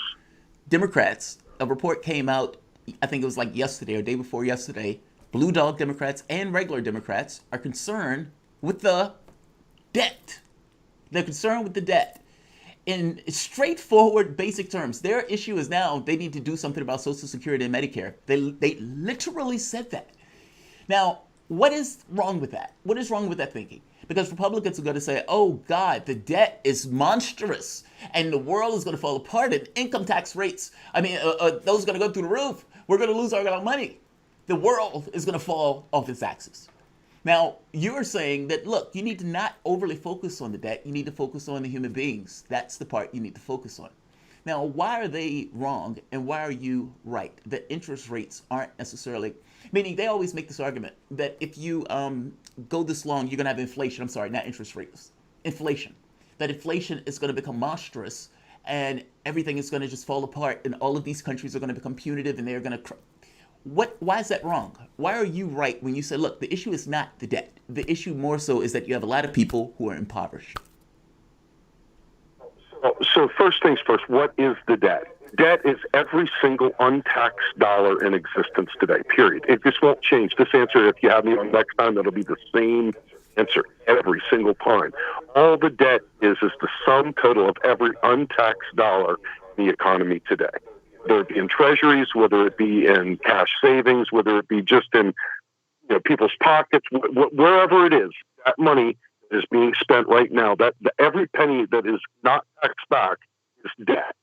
Democrats, a report came out, I think it was like yesterday or day before yesterday, Blue Dog Democrats and regular Democrats are concerned with the debt. They're concerned with the debt. In straightforward, basic terms, their issue is now they need to do something about Social Security and Medicare. They literally said that. Now, what is wrong with that? What is wrong with that thinking? Because Republicans are going to say, oh, God, the debt is monstrous and the world is going to fall apart and income tax rates, those are going to go through the roof. We're going to lose our money. The world is going to fall off its axis. Now, you're saying that, look, you need to not overly focus on the debt. You need to focus on the human beings. That's the part you need to focus on. Now, why are they wrong and why are you right? That interest rates aren't necessarily, meaning they always make this argument that if you go this long, you're going to have inflation. I'm sorry, not interest rates, inflation. That inflation is going to become monstrous and everything is going to just fall apart and all of these countries are going to become punitive and they're going to why is that wrong? Why are you right when you say, look, the issue is not the debt. The issue more so is that you have a lot of people who are impoverished. So first things first, what is the debt? Debt is every single untaxed dollar in existence today, period. It just won't change. This answer, if you have me on next time, it'll be the same answer every single time. All the debt is the sum total of every untaxed dollar in the economy today. Whether it be in treasuries, whether it be in cash savings, whether it be just in people's pockets, wherever it is, that money is being spent right now. That every penny that is not taxed back is debt.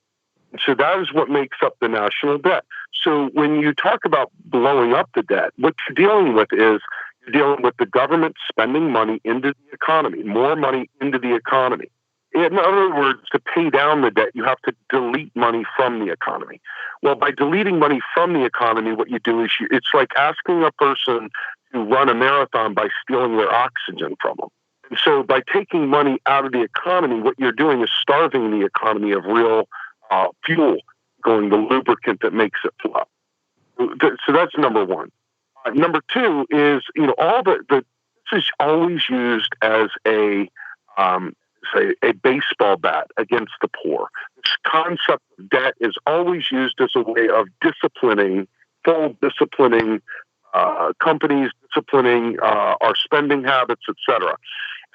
So that is what makes up the national debt. So when you talk about blowing up the debt, what you're dealing with is you're dealing with the government spending money into the economy, more money into the economy. In other words, to pay down the debt, you have to delete money from the economy. Well, by deleting money from the economy, what you do is it's like asking a person to run a marathon by stealing their oxygen from them. And so by taking money out of the economy, what you're doing is starving the economy of real fuel, going the lubricant that makes it flow. So that's number one. Number two is, this is always used as a baseball bat against the poor. This concept of debt is always used as a way of disciplining companies, disciplining our spending habits, etc.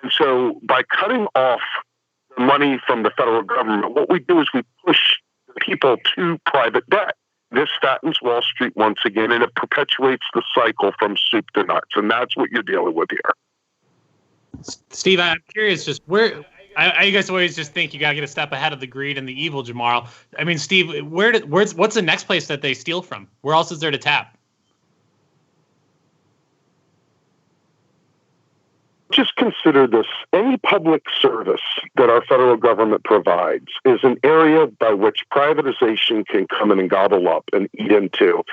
And so by cutting off the money from the federal government, what we do is we push people to private debt. This fattens Wall Street once again, and it perpetuates the cycle from soup to nuts. And that's what you're dealing with here. Steve, I'm curious, just where I guess always just think you got to get a step ahead of the greed and the evil, Jamal. I mean, Steve, what's the next place that they steal from? Where else is there to tap? Just consider this. Any public service that our federal government provides is an area by which privatization can come in and gobble up and eat into.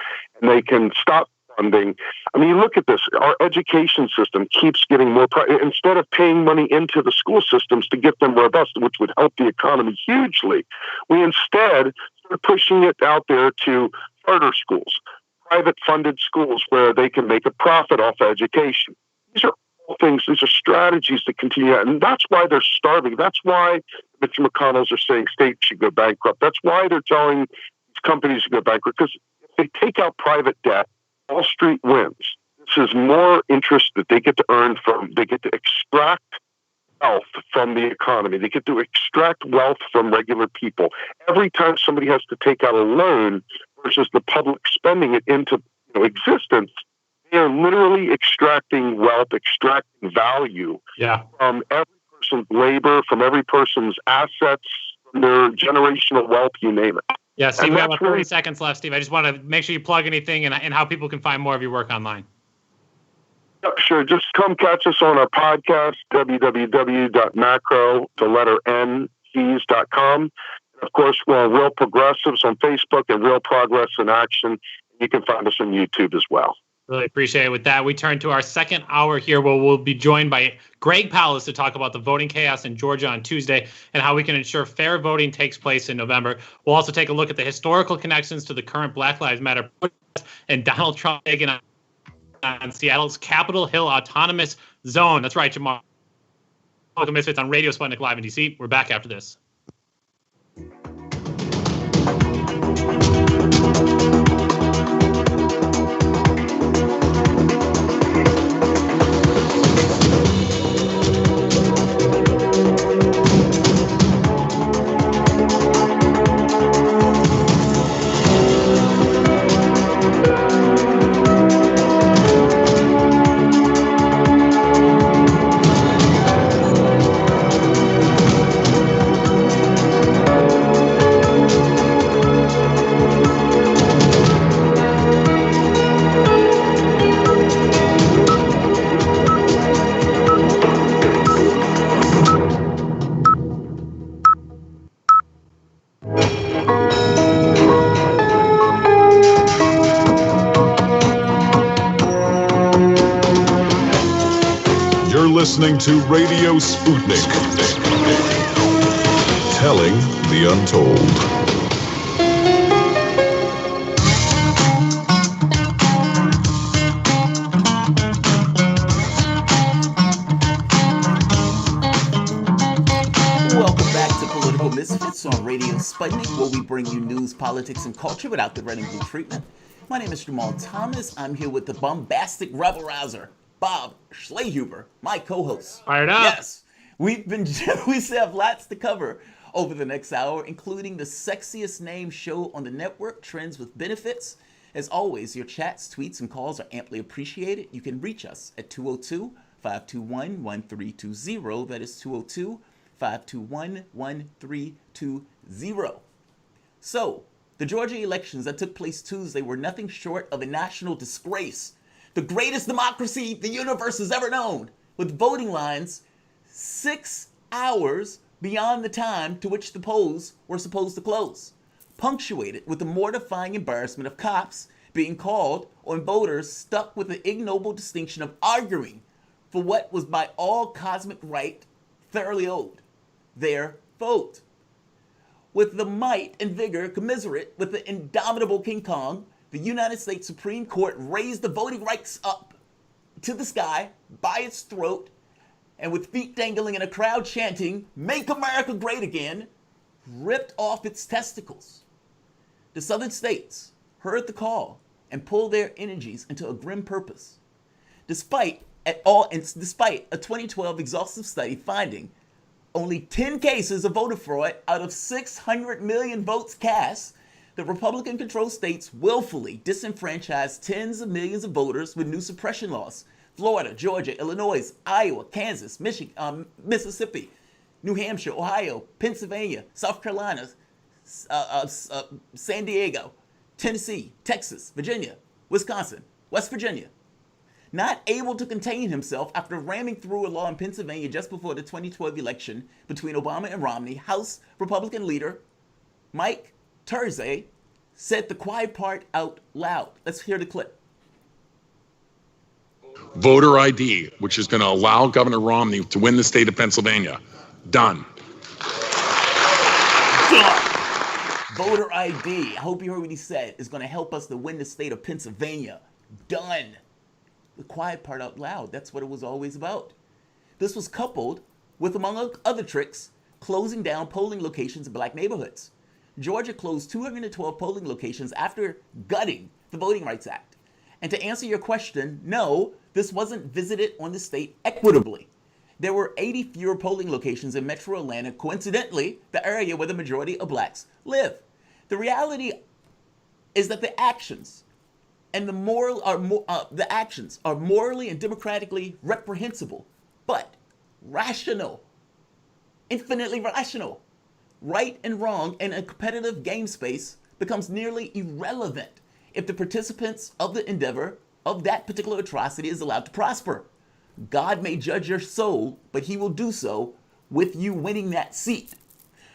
And they can stop funding. I mean, look at this. Our education system keeps getting more instead of paying money into the school systems to get them robust, which would help the economy hugely, we instead start pushing it out there to charter schools, private funded schools where they can make a profit off education. These are these are strategies to continue, and that's why they're starving. That's why Mitch McConnell's are saying states should go bankrupt. That's why they're telling these companies to go bankrupt, because if they take out private debt, Wall Street wins. This is more interest that they get to earn from, they get to extract wealth from the economy. They get to extract wealth from regular people. Every time somebody has to take out a loan versus the public spending it into existence, they are literally extracting wealth, extracting value from every person's labor, from every person's assets, from their generational wealth, you name it. Yeah, Steve, we have about 30 seconds left, Steve. I just want to make sure you plug anything and how people can find more of your work online. Sure. Just come catch us on our podcast, www.macro, the letter N, keys.com. Of course, we're on Real Progressives on Facebook and Real Progress in Action. You can find us on YouTube as well. Really appreciate it. With that, we turn to our second hour here where we'll be joined by Greg Palast to talk about the voting chaos in Georgia on Tuesday and how we can ensure fair voting takes place in November. We'll also take a look at the historical connections to the current Black Lives Matter protest and Donald Trump taking on Seattle's Capitol Hill Autonomous Zone. That's right, Jamal. Welcome, Misfits on Radio Sputnik Live in D.C. We're back after this. You're listening to Radio Sputnik. Telling the untold. Misfits on Radio Sputnik, where we bring you news, politics, and culture without the red and blue treatment. My name is Jamal Thomas. I'm here with the bombastic rebel-rouser, Bob Schlehuber, my co-host. Fired up. Yes, we still have lots to cover over the next hour, including the sexiest name show on the network, Trends with Benefits. As always, your chats, tweets, and calls are amply appreciated. You can reach us at 202-521-1320. That is 202-521-1320. So, the Georgia elections that took place Tuesday were nothing short of a national disgrace. The greatest democracy the universe has ever known, with voting lines 6 hours beyond the time to which the polls were supposed to close, punctuated with the mortifying embarrassment of cops being called on voters stuck with the ignoble distinction of arguing for what was by all cosmic right thoroughly owed, their vote. With the might and vigor commiserate with the indomitable King Kong, the United States Supreme Court raised the voting rights up to the sky by its throat, and with feet dangling and a crowd chanting, "Make America Great Again," ripped off its testicles. The southern states heard the call and pulled their energies into a grim purpose. Despite a 2012 exhaustive study finding only 10 cases of voter fraud out of 600 million votes cast, the Republican-controlled states willfully disenfranchised tens of millions of voters with new suppression laws. Florida, Georgia, Illinois, Iowa, Kansas, Michigan, Mississippi, New Hampshire, Ohio, Pennsylvania, South Carolina, San Diego, Tennessee, Texas, Virginia, Wisconsin, West Virginia. Not able to contain himself after ramming through a law in Pennsylvania just before the 2012 election between Obama and Romney, House Republican leader Mike Terze said the quiet part out loud. Let's hear the clip. Voter ID, which is going to allow Governor Romney to win the state of Pennsylvania. Done. Voter ID, I hope you heard what he said, is going to help us to win the state of Pennsylvania. Done. The quiet part out loud, that's what it was always about. This was coupled with, among other tricks, closing down polling locations in black neighborhoods. Georgia closed 212 polling locations after gutting the Voting Rights Act. And to answer your question, no, this wasn't visited on the state equitably. There were 80 fewer polling locations in metro Atlanta, coincidentally, the area where the majority of blacks live. The reality is that the actions and the actions are morally and democratically reprehensible, but rational, infinitely rational. Right and wrong in a competitive game space becomes nearly irrelevant if the participants of the endeavor of that particular atrocity is allowed to prosper. God may judge your soul, but he will do so with you winning that seat.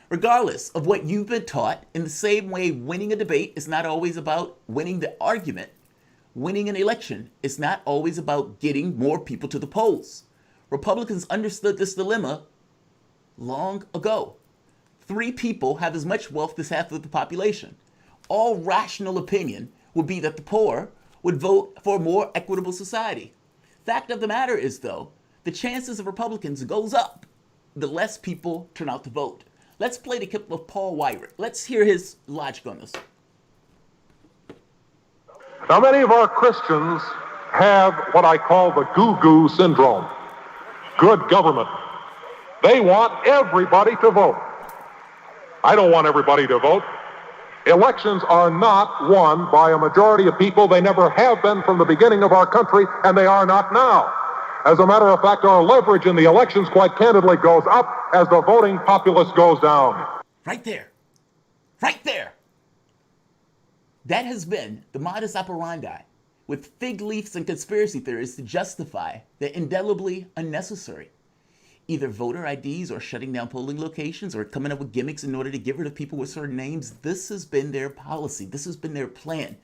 Regardless of what you've been taught, in the same way winning a debate is not always about winning the argument, winning an election is not always about getting more people to the polls. Republicans understood this dilemma long ago. 3 people have as much wealth as half of the population. All rational opinion would be that the poor would vote for a more equitable society. Fact of the matter is, though, the chances of Republicans goes up the less people turn out to vote. Let's play the clip of Paul Weyrich. Let's hear his logic on this. Now, many of our Christians have what I call the goo-goo syndrome. Good government. They want everybody to vote. I don't want everybody to vote. Elections are not won by a majority of people. They never have been from the beginning of our country, and they are not now. As a matter of fact, our leverage in the elections, quite candidly, goes up as the voting populace goes down. Right there. Right there. That has been the modus operandi with fig leaves and conspiracy theories to justify the indelibly unnecessary either voter IDs or shutting down polling locations or coming up with gimmicks in order to get rid of people with certain names. This has been their policy. This has been their plan,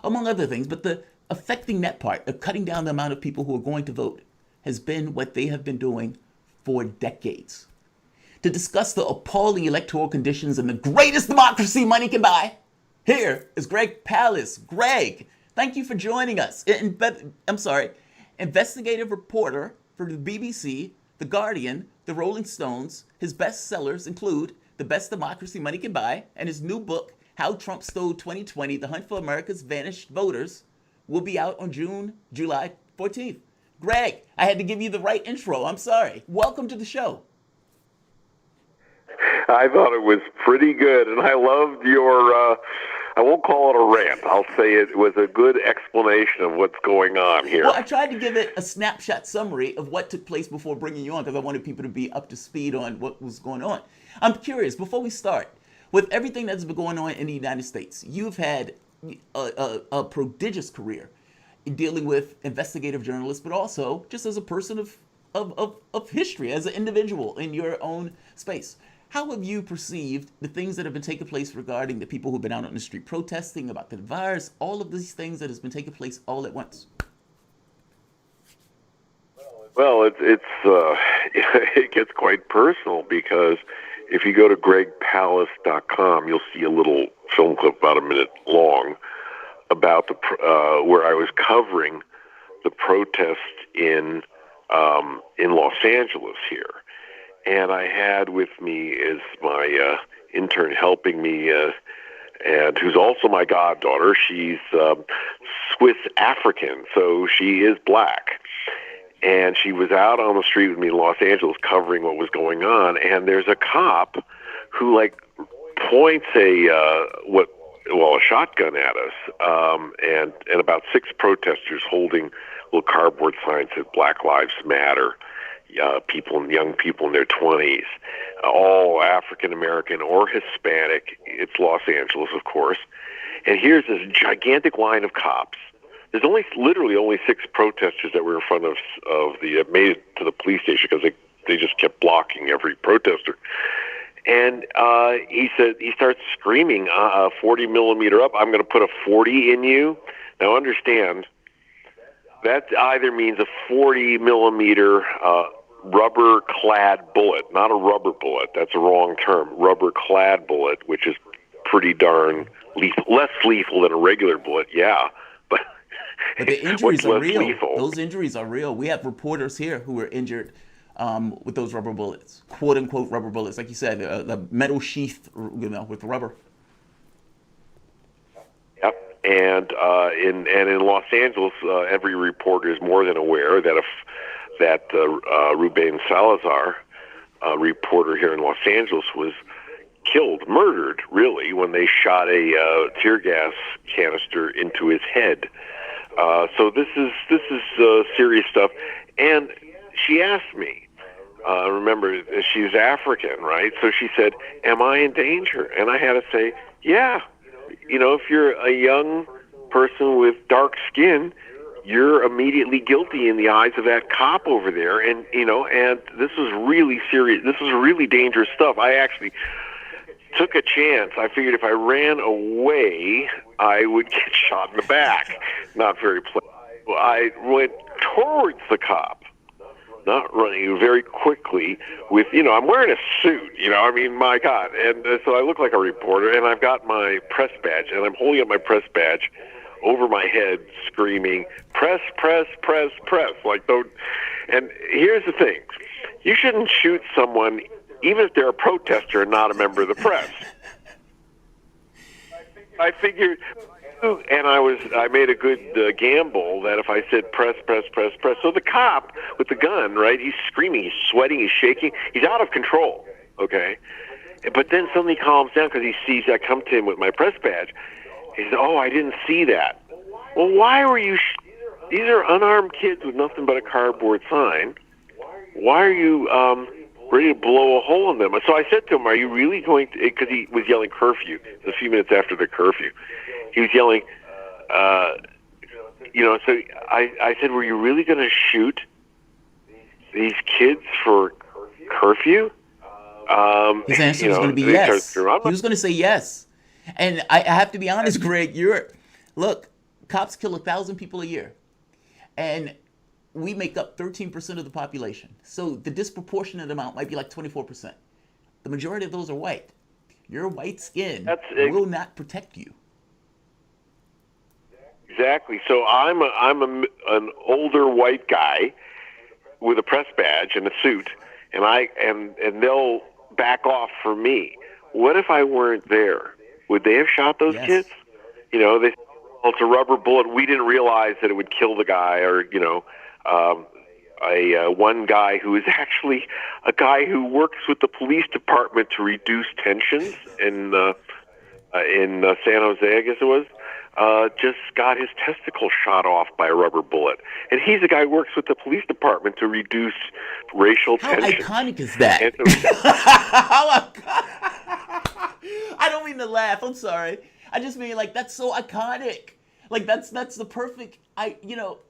among other things. But the affecting that part of cutting down the amount of people who are going to vote has been what they have been doing for decades. To discuss the appalling electoral conditions and the greatest democracy money can buy, here is Greg Palast. Greg, thank you for joining us. Investigative reporter for the BBC, The Guardian, The Rolling Stones. His bestsellers include The Best Democracy Money Can Buy and his new book, How Trump Stole 2020, The Hunt for America's Vanished Voters, will be out on July 14th. Greg, I had to give you the right intro. I'm sorry. Welcome to the show. I thought it was pretty good, and I loved your, I won't call it a rant. I'll say it was a good explanation of what's going on here. Well, I tried to give it a snapshot summary of what took place before bringing you on because I wanted people to be up to speed on what was going on. I'm curious, before we start, with everything that's been going on in the United States, you've had a prodigious career in dealing with investigative journalists, but also just as a person of history, as an individual in your own space. How have you perceived the things that have been taking place regarding the people who've been out on the street protesting about the virus, all of these things that has been taking place all at once? Well, it gets quite personal because if you go to gregpalast.com, you'll see a little film clip about a minute long about where I was covering the protest in Los Angeles here. And I had with me is my intern helping me, and who's also my goddaughter. She's Swiss African, so she is black. And she was out on the street with me in Los Angeles covering what was going on. And there's a cop who points a shotgun at us, and about 6 protesters holding little cardboard signs that Black Lives Matter. Young people in their 20s, all African American or Hispanic. It's Los Angeles, of course. And here's this gigantic line of cops. There's literally only 6 protesters that were in front of made it to the police station because they just kept blocking every protester. And he starts screaming, 40 millimeter up, I'm going to put a 40 in you. Now understand, that either means a 40 millimeter rubber-clad bullet, not a rubber bullet. That's a wrong term. Rubber-clad bullet, which is pretty darn lethal. Less lethal than a regular bullet, yeah. But the injuries are real. Lethal? Those injuries are real. We have reporters here who were injured with those rubber bullets, quote-unquote rubber bullets. Like you said, the metal sheath, with rubber. Yep. And in Los Angeles, every reporter is more than aware that Ruben Salazar, a reporter here in Los Angeles, was murdered, really, when they shot a tear gas canister into his head. So this is serious stuff. And she asked me, remember, she's African, right? So she said, am I in danger? And I had to say, yeah. If you're a young person with dark skin, you're immediately guilty in the eyes of that cop over there. And, and this was really serious. This was really dangerous stuff. I actually took a chance. I figured if I ran away, I would get shot in the back. Not very pleasant. I went towards the cop, not running, very quickly with, I'm wearing a suit, my God. And so I look like a reporter, and I've got my press badge, and I'm holding up my press badge over my head, screaming, press, press, press, press. And here's the thing. You shouldn't shoot someone, even if they're a protester and not a member of the press. I figured, and I made a good gamble that if I said press, press, press, press. So the cop with the gun, right, he's screaming, he's sweating, he's shaking, he's out of control, okay? But then suddenly he calms down because he sees I come to him with my press badge. He said, oh, I didn't see that. Well, why were you... These are unarmed kids with nothing but a cardboard sign. Why are you ready to blow a hole in them? So I said to him, are you really going to... Because he was yelling curfew. It was a few minutes after the curfew. He was yelling, so I said, were you really going to shoot these kids for curfew? His answer was going to be yes. He was going to say yes. And I have to be honest, Greg, look, cops kill 1,000 people a year. And we make up 13% of the population. So the disproportionate amount might be like 24%. The majority of those are white. Your white skin will not protect you. Exactly. So I'm an older white guy with a press badge and a suit, and they'll back off for me. What if I weren't there? Would they have shot those kids? You know, they well, it's a rubber bullet. We didn't realize that it would kill the guy, or one guy who is actually a guy who works with the police department to reduce tensions in San Jose, I guess it was. Just got his testicle shot off by a rubber bullet. And he's the guy who works with the police department to reduce racial tension. How iconic is that? I don't mean to laugh. I'm sorry. I just mean, like, that's so iconic. Like, that's the perfect,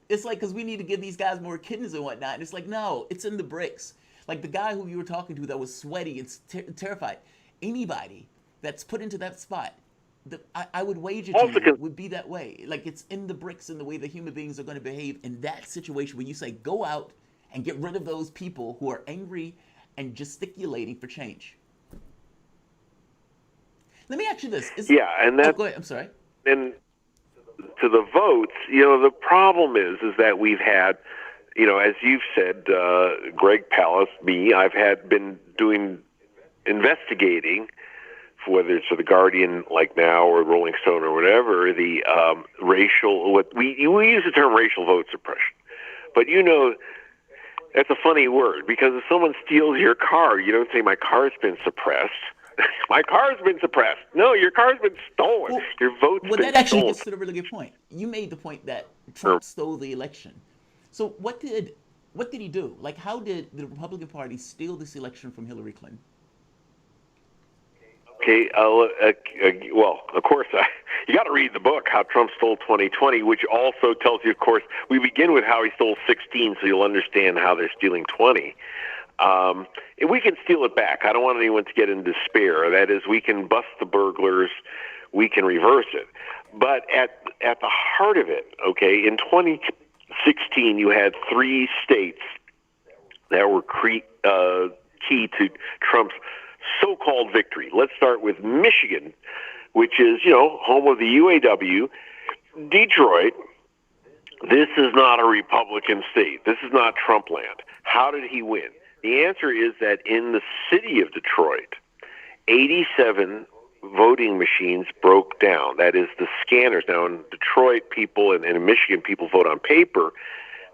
it's like, because we need to give these guys more kittens and whatnot. And it's like, no, it's in the bricks. Like, the guy who you were talking to that was sweaty and terrified. Anybody that's put into that spot, I would wager to you would be that way. Like, it's in the bricks in the way that human beings are going to behave in that situation where you say, go out and get rid of those people who are angry and gesticulating for change. Let me ask you this. And that. Go ahead. I'm sorry. And to the votes, the problem is that we've had, as you've said, Greg Palast, me, I've been doing investigating, whether it's for The Guardian like now or Rolling Stone or whatever, the racial, we use the term racial vote suppression. But that's a funny word, because if someone steals your car, you don't say my car's been suppressed. My car's been suppressed. No, your car's been stolen. Your vote's been stolen. Well, that actually gets to the really good point. You made the point that Trump stole the election. So what did he do? Like, how did the Republican Party steal this election from Hillary Clinton? Okay, well, of course, you got to read the book, How Trump Stole 2020, which also tells you, of course, we begin with how he stole 16, so you'll understand how they're stealing 20. We can steal it back. I don't want anyone to get in despair. That is, we can bust the burglars, we can reverse it. But at the heart of it, okay, in 2016, you had 3 states that were key to Trump's so-called victory. Let's start with Michigan, which is, home of the UAW. Detroit, this is not a Republican state. This is not Trump land. How did he win? The answer is that in the city of Detroit, 87 voting machines broke down. That is, the scanners. Now, in Detroit, people and in Michigan, people vote on paper,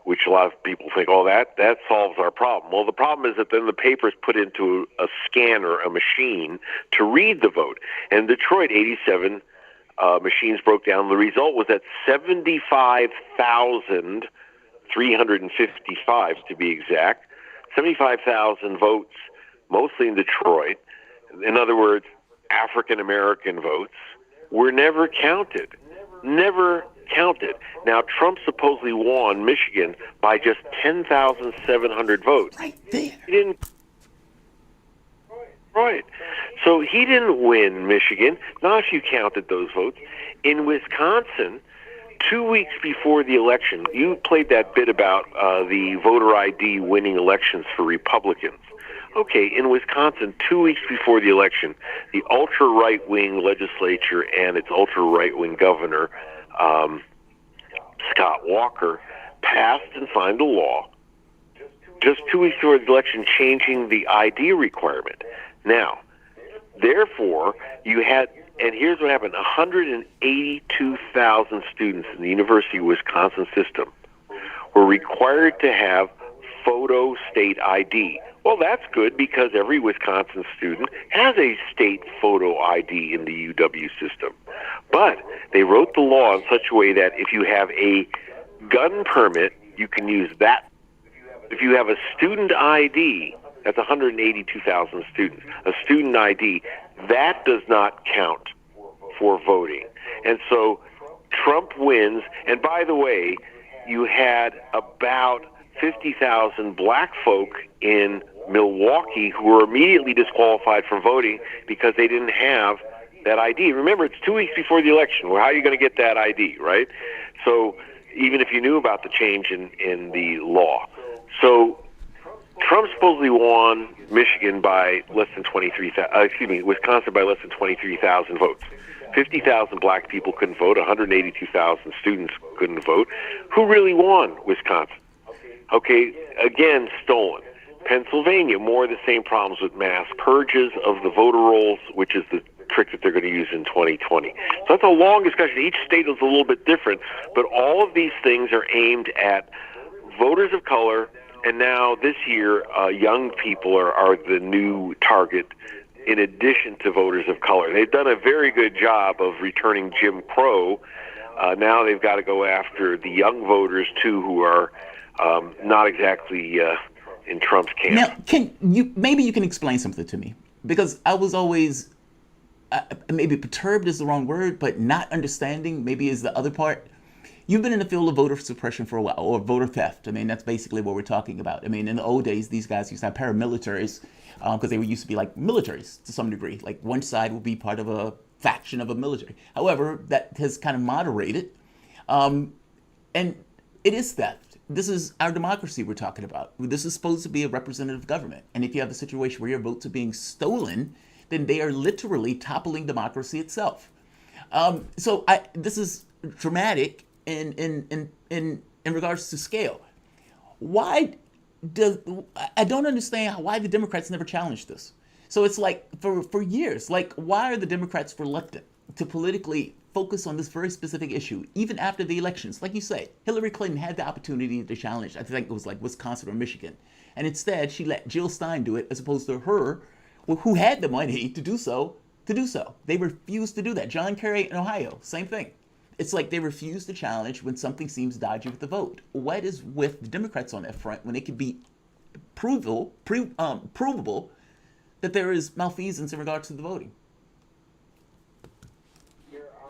which a lot of people think, that solves our problem. Well, the problem is that then the paper is put into a scanner, a machine, to read the vote. And in Detroit, 87 machines broke down. The result was that 75,355, to be exact, 75,000 votes, mostly in Detroit, in other words, African-American votes, were never counted. Never counted. Now, Trump supposedly won Michigan by just 10,700 votes. Right there. He didn't. Right. So he didn't win Michigan, not if you counted those votes. In Wisconsin, 2 weeks before the election, you played that bit about the voter ID winning elections for Republicans. Okay, in Wisconsin, 2 weeks before the election, the ultra-right-wing legislature and its ultra-right-wing governor, Scott Walker, passed and signed a law just 2 weeks before the election changing the ID requirement. Now, therefore, you had, and here's what happened, 182,000 students in the University of Wisconsin system were required to have photo state ID. Well, that's good because every Wisconsin student has a state photo ID in the UW system. But they wrote the law in such a way that if you have a gun permit, you can use that. If you have a student ID, that's 182,000 students, a student ID, that does not count for voting. And so Trump wins. And by the way, you had about 50,000 black folk in Milwaukee who were immediately disqualified from voting because they didn't have that ID. Remember, it's 2 weeks before the election. Well, how are you going to get that ID, right? So even if you knew about the change in the law. So Trump supposedly won Michigan by less than Wisconsin by less than 23,000 votes. 50,000 black people couldn't vote. 182,000 students couldn't vote. Who really won Wisconsin? Okay, again, stolen. Pennsylvania, more of the same problems with mass purges of the voter rolls, which is the trick that they're going to use in 2020. So that's a long discussion. Each state is a little bit different, but all of these things are aimed at voters of color, and now this year, young people are the new target in addition to voters of color. They've done a very good job of returning Jim Crow. Now they've got to go after the young voters, too, who are not exactly in Trump's camp. Now, maybe you can explain something to me, because I was always maybe perturbed is the wrong word, but not understanding maybe is the other part. You've been in the field of voter suppression for a while, or voter theft. I mean, that's basically what we're talking about. I mean, in the old days, these guys used to have paramilitaries because they used to be like militaries to some degree. Like one side would be part of a faction of a military. However, that has kind of moderated. And it is theft. This is our democracy we're talking about. This is supposed to be a representative government. And if you have a situation where your votes are being stolen, then they are literally toppling democracy itself. So this is dramatic in regards to scale. I don't understand why the Democrats never challenged this. So it's like for years, like why are the Democrats reluctant to politically focus on this very specific issue, even after the elections? Like you say, Hillary Clinton had the opportunity to challenge, I think it was like Wisconsin or Michigan. And instead she let Jill Stein do it as opposed to her, who had the money to do so. They refused to do that. John Kerry in Ohio, same thing. It's like they refuse to challenge when something seems dodgy with the vote. What is with the Democrats on that front when it can be provable that there is malfeasance in regards to the voting?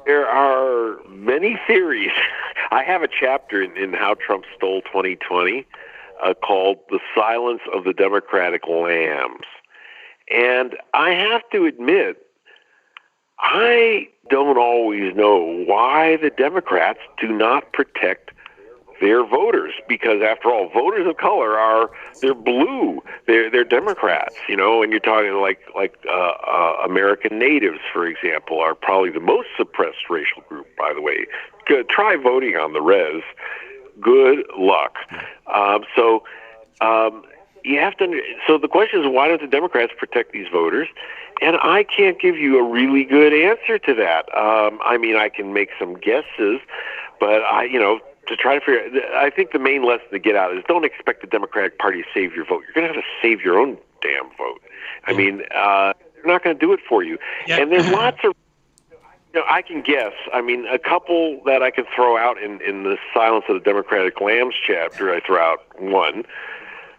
There are many theories. I have a chapter in How Trump Stole 2020 called The Silence of the Democratic Lambs. And I have to admit, I don't always know why the Democrats do not protect their voters, because after all, voters of color they're blue, they're Democrats, and you're talking like American natives, for example, are probably the most suppressed racial group, by the way. Try voting on the res. Good luck. You have to. So the question is, why don't the Democrats protect these voters? And I can't give you a really good answer to that. I mean, I can make some guesses, but to try to figure. I think the main lesson to get out is don't expect the Democratic Party to save your vote. You're going to have to save your own damn vote. I mean, they're not going to do it for you. Yeah. And there's lots of. I can guess. I mean, a couple that I can throw out in the Silence of the Democratic Lambs chapter. I throw out one.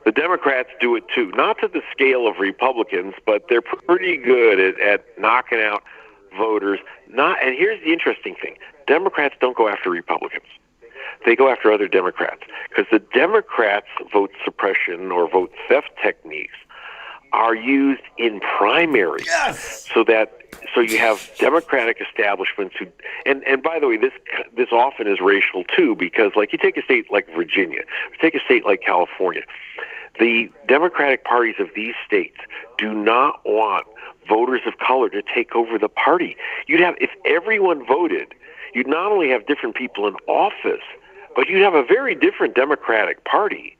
The Democrats do it too, not to the scale of Republicans, but they're pretty good at knocking out voters. And here's the interesting thing. Democrats don't go after Republicans. They go after other Democrats, because the Democrats' vote suppression or vote theft techniques are used in primaries. Yes. So you have Democratic establishments who, and by the way, this often is racial too, because like you take a state like Virginia, or take a state like California, the Democratic parties of these states do not want voters of color to take over the party. If everyone voted, you'd not only have different people in office, but you'd have a very different Democratic Party.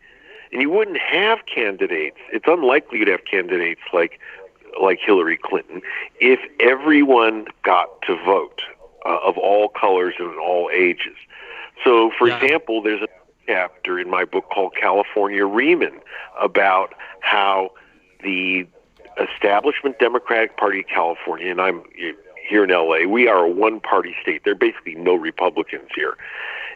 And you wouldn't have candidates. It's unlikely you'd have candidates like Hillary Clinton if everyone got to vote of all colors and all ages. So, for example, there's a chapter in my book called California Riemann about how the establishment Democratic Party of California, and I'm here in LA, we are a one-party state. There are basically no Republicans here.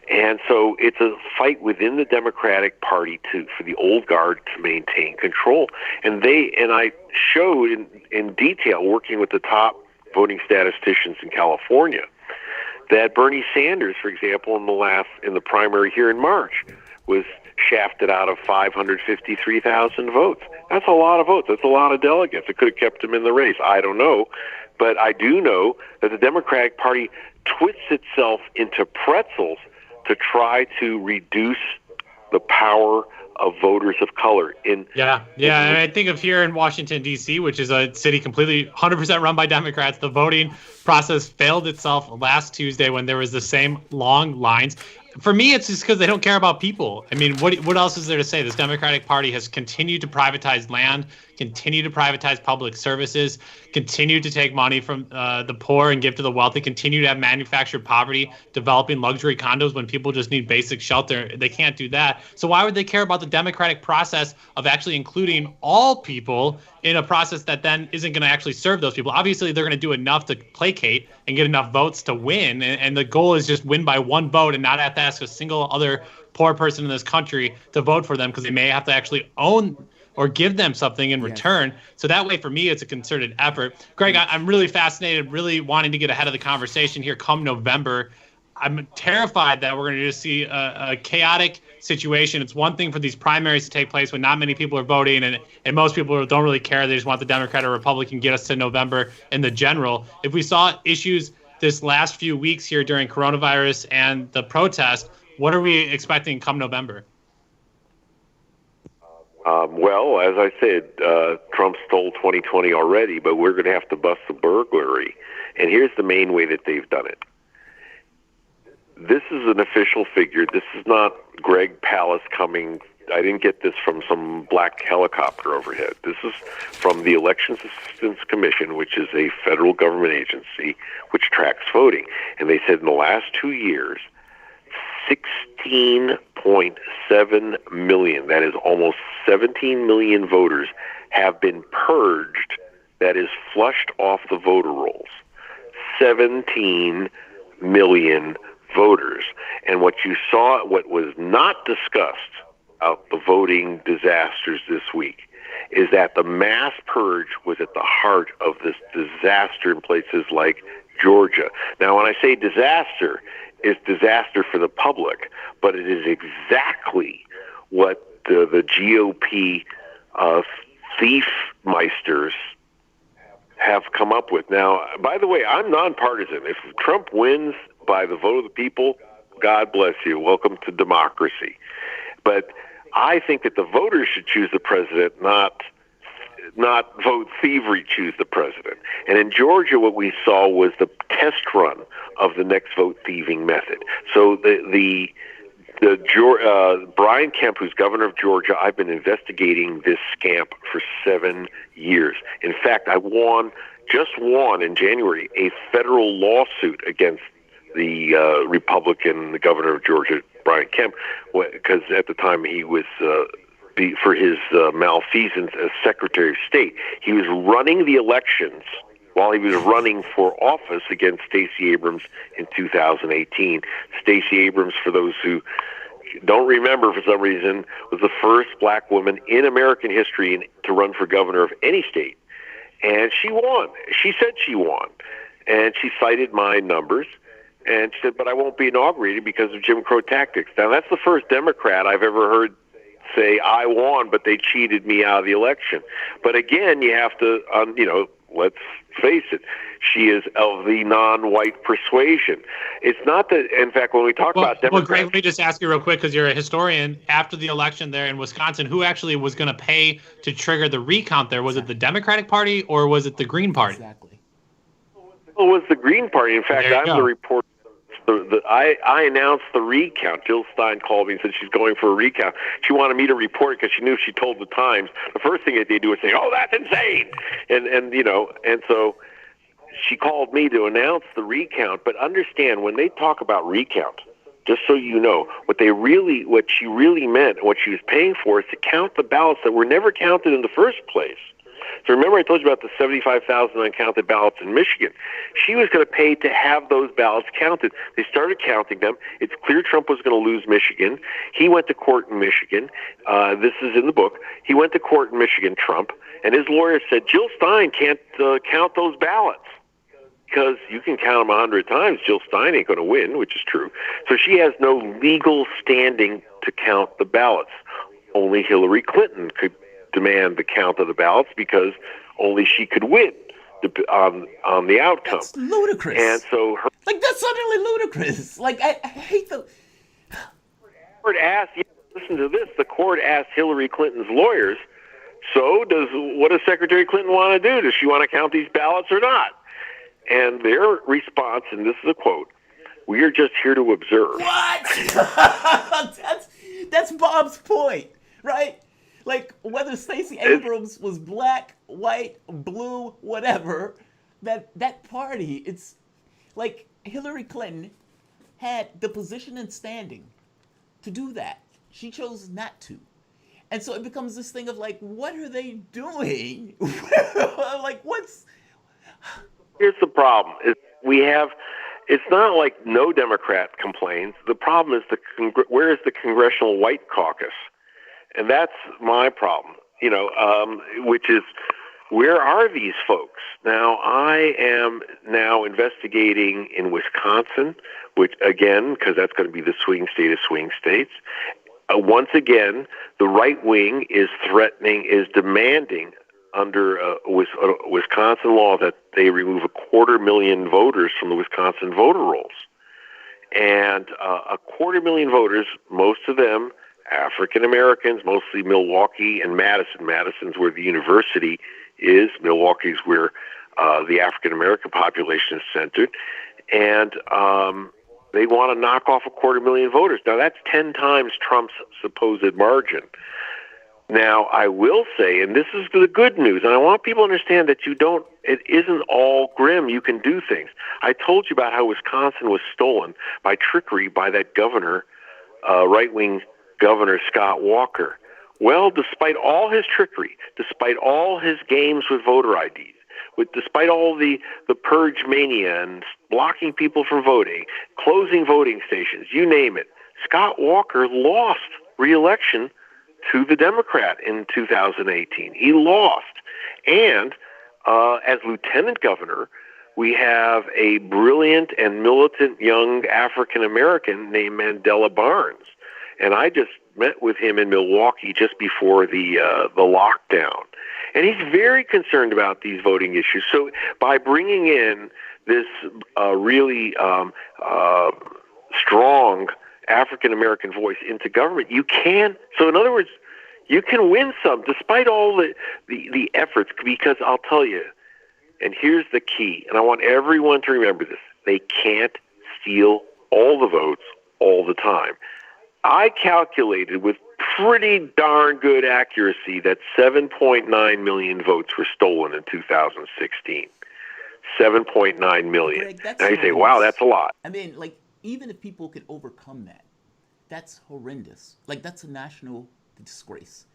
And so it's a fight within the Democratic Party for the old guard to maintain control. And I showed in detail, working with the top voting statisticians in California, that Bernie Sanders, for example, in the primary here in March, was shafted out of 553,000 votes. That's a lot of votes. That's a lot of delegates. It could have kept him in the race. I don't know. But I do know that the Democratic Party twists itself into pretzels to try to reduce the power of voters of color. And I think of here in Washington, D.C., which is a city completely 100% run by Democrats. The voting process failed itself last Tuesday when there was the same long lines. For me, it's just because they don't care about people. I mean, what else is there to say? This Democratic Party has continued to privatize land, continued to privatize public services, continued to take money from the poor and give to the wealthy, continue to have manufactured poverty, developing luxury condos when people just need basic shelter. They can't do that. So why would they care about the democratic process of actually including all people in a process that then isn't going to actually serve those people? Obviously, they're going to do enough to placate and get enough votes to win. And the goal is just win by one vote and not have to ask a single other poor person in this country to vote for them because they may have to actually own or give them something in return. So that way, for me, it's a concerted effort. Greg, I'm really fascinated, really wanting to get ahead of the conversation here come November. I'm terrified that we're going to just see a chaotic situation. It's one thing for these primaries to take place when not many people are voting and most people don't really care. They just want the Democrat or Republican get us to November in the general. If we saw issues this last few weeks here during coronavirus and the protest, what are we expecting come November? Well, as I said, Trump stole 2020 already, but we're going to have to bust the burglary. And here's the main way that they've done it. This is an official figure. This is not Greg Palast coming. I didn't get this from some black helicopter overhead. This is from the Elections Assistance Commission, which is a federal government agency which tracks voting. And they said in the last 2 years, 16.7 million, that is almost 17 million voters, have been purged, that is flushed off the voter rolls. 17 million voters. And what you saw, what was not discussed about the voting disasters this week, is that the mass purge was at the heart of this disaster in places like Georgia. Now, when I say disaster, it's disaster for the public, but it is exactly what the GOP thief-meisters have come up with. Now, by the way, I'm nonpartisan. If Trump wins by the vote of the people, God bless you. Welcome to democracy. But I think that the voters should choose the president, not vote thievery choose the president. And in Georgia, what we saw was the test run of the next vote thieving method. So Brian Kemp, who's governor of Georgia, I've been investigating this scamp for 7 years. In fact, I just won in January a federal lawsuit against the Republican, the governor of Georgia, Brian Kemp, because at the time he was for his malfeasance as Secretary of State. He was running the elections while he was running for office against Stacey Abrams in 2018. Stacey Abrams, for those who don't remember for some reason, was the first black woman in American history to run for governor of any state. And she won. She said she won. And she cited my numbers. And she said, but I won't be inaugurated because of Jim Crow tactics. Now, that's the first Democrat I've ever heard say, I won, but they cheated me out of the election. But again, you have to, let's face it, she is of the non-white persuasion. It's not that, in fact, when we talk about Democrats... Well, Greg, let me just ask you real quick, because you're a historian. After the election there in Wisconsin, who actually was going to pay to trigger the recount there? Was it the Democratic Party or was it the Green Party? Exactly. Well, it was the Green Party. In fact, I'm the reporter. I announced the recount. Jill Stein called me and said she's going for a recount. She wanted me to report it because she knew if she told the Times, the first thing they do is say, "Oh, that's insane," and so she called me to announce the recount. But understand, when they talk about recount, just so you know, what she really meant, what she was paying for, is to count the ballots that were never counted in the first place. So remember I told you about the 75,000 uncounted ballots in Michigan. She was going to pay to have those ballots counted. They started counting them. It's clear Trump was going to lose Michigan. He went to court in Michigan. This is in the book. He went to court in Michigan, Trump, and his lawyer said, Jill Stein can't count those ballots because you can count them 100 times. Jill Stein ain't going to win, which is true. So she has no legal standing to count the ballots. Only Hillary Clinton could demand the count of the ballots because only she could win on the outcome. That's ludicrous. And so that's utterly ludicrous. I hate court asked, listen to this, the court asked Hillary Clinton's lawyers, so what does Secretary Clinton want to do? Does she want to count these ballots or not? And their response, and this is a quote, "We are just here to observe." What? That's Bob's point, right? Like, whether Stacey Abrams was black, white, blue, whatever, that party, it's like Hillary Clinton had the position and standing to do that. She chose not to. And so it becomes this thing of like, what are they doing? Like, what's... Here's the problem. It's not like no Democrat complains. The problem is where is the Congressional White Caucus? And that's my problem, which is, where are these folks? Now, I am now investigating in Wisconsin, which, again, because that's going to be the swing state of swing states. Once again, the right wing is demanding under Wisconsin law that they remove 250,000 voters from the Wisconsin voter rolls. And 250,000 voters, most of them African Americans, mostly Milwaukee and Madison. Madison's where the university is. Milwaukee's where the African American population is centered. And they want to knock off 250,000 voters. Now, that's 10 times Trump's supposed margin. Now, I will say, and this is the good news, and I want people to understand that it isn't all grim. You can do things. I told you about how Wisconsin was stolen by trickery by that governor, right-wing Governor Scott Walker. Well, despite all his trickery, despite all his games with voter IDs, despite all the purge mania and blocking people from voting, closing voting stations, you name it, Scott Walker lost re-election to the Democrat in 2018. He lost. And as lieutenant governor, we have a brilliant and militant young African-American named Mandela Barnes. And I just met with him in Milwaukee just before the lockdown. And he's very concerned about these voting issues. So by bringing in this really strong African-American voice into government, you can. So in other words, you can win some despite all the efforts, because I'll tell you, and here's the key, and I want everyone to remember this, they can't steal all the votes all the time. I calculated with pretty darn good accuracy that 7.9 million votes were stolen in 2016. 7.9 million. Greg, now you say, wow, that's a lot. I mean, like, even if people could overcome that, that's horrendous. Like, that's a national disgrace.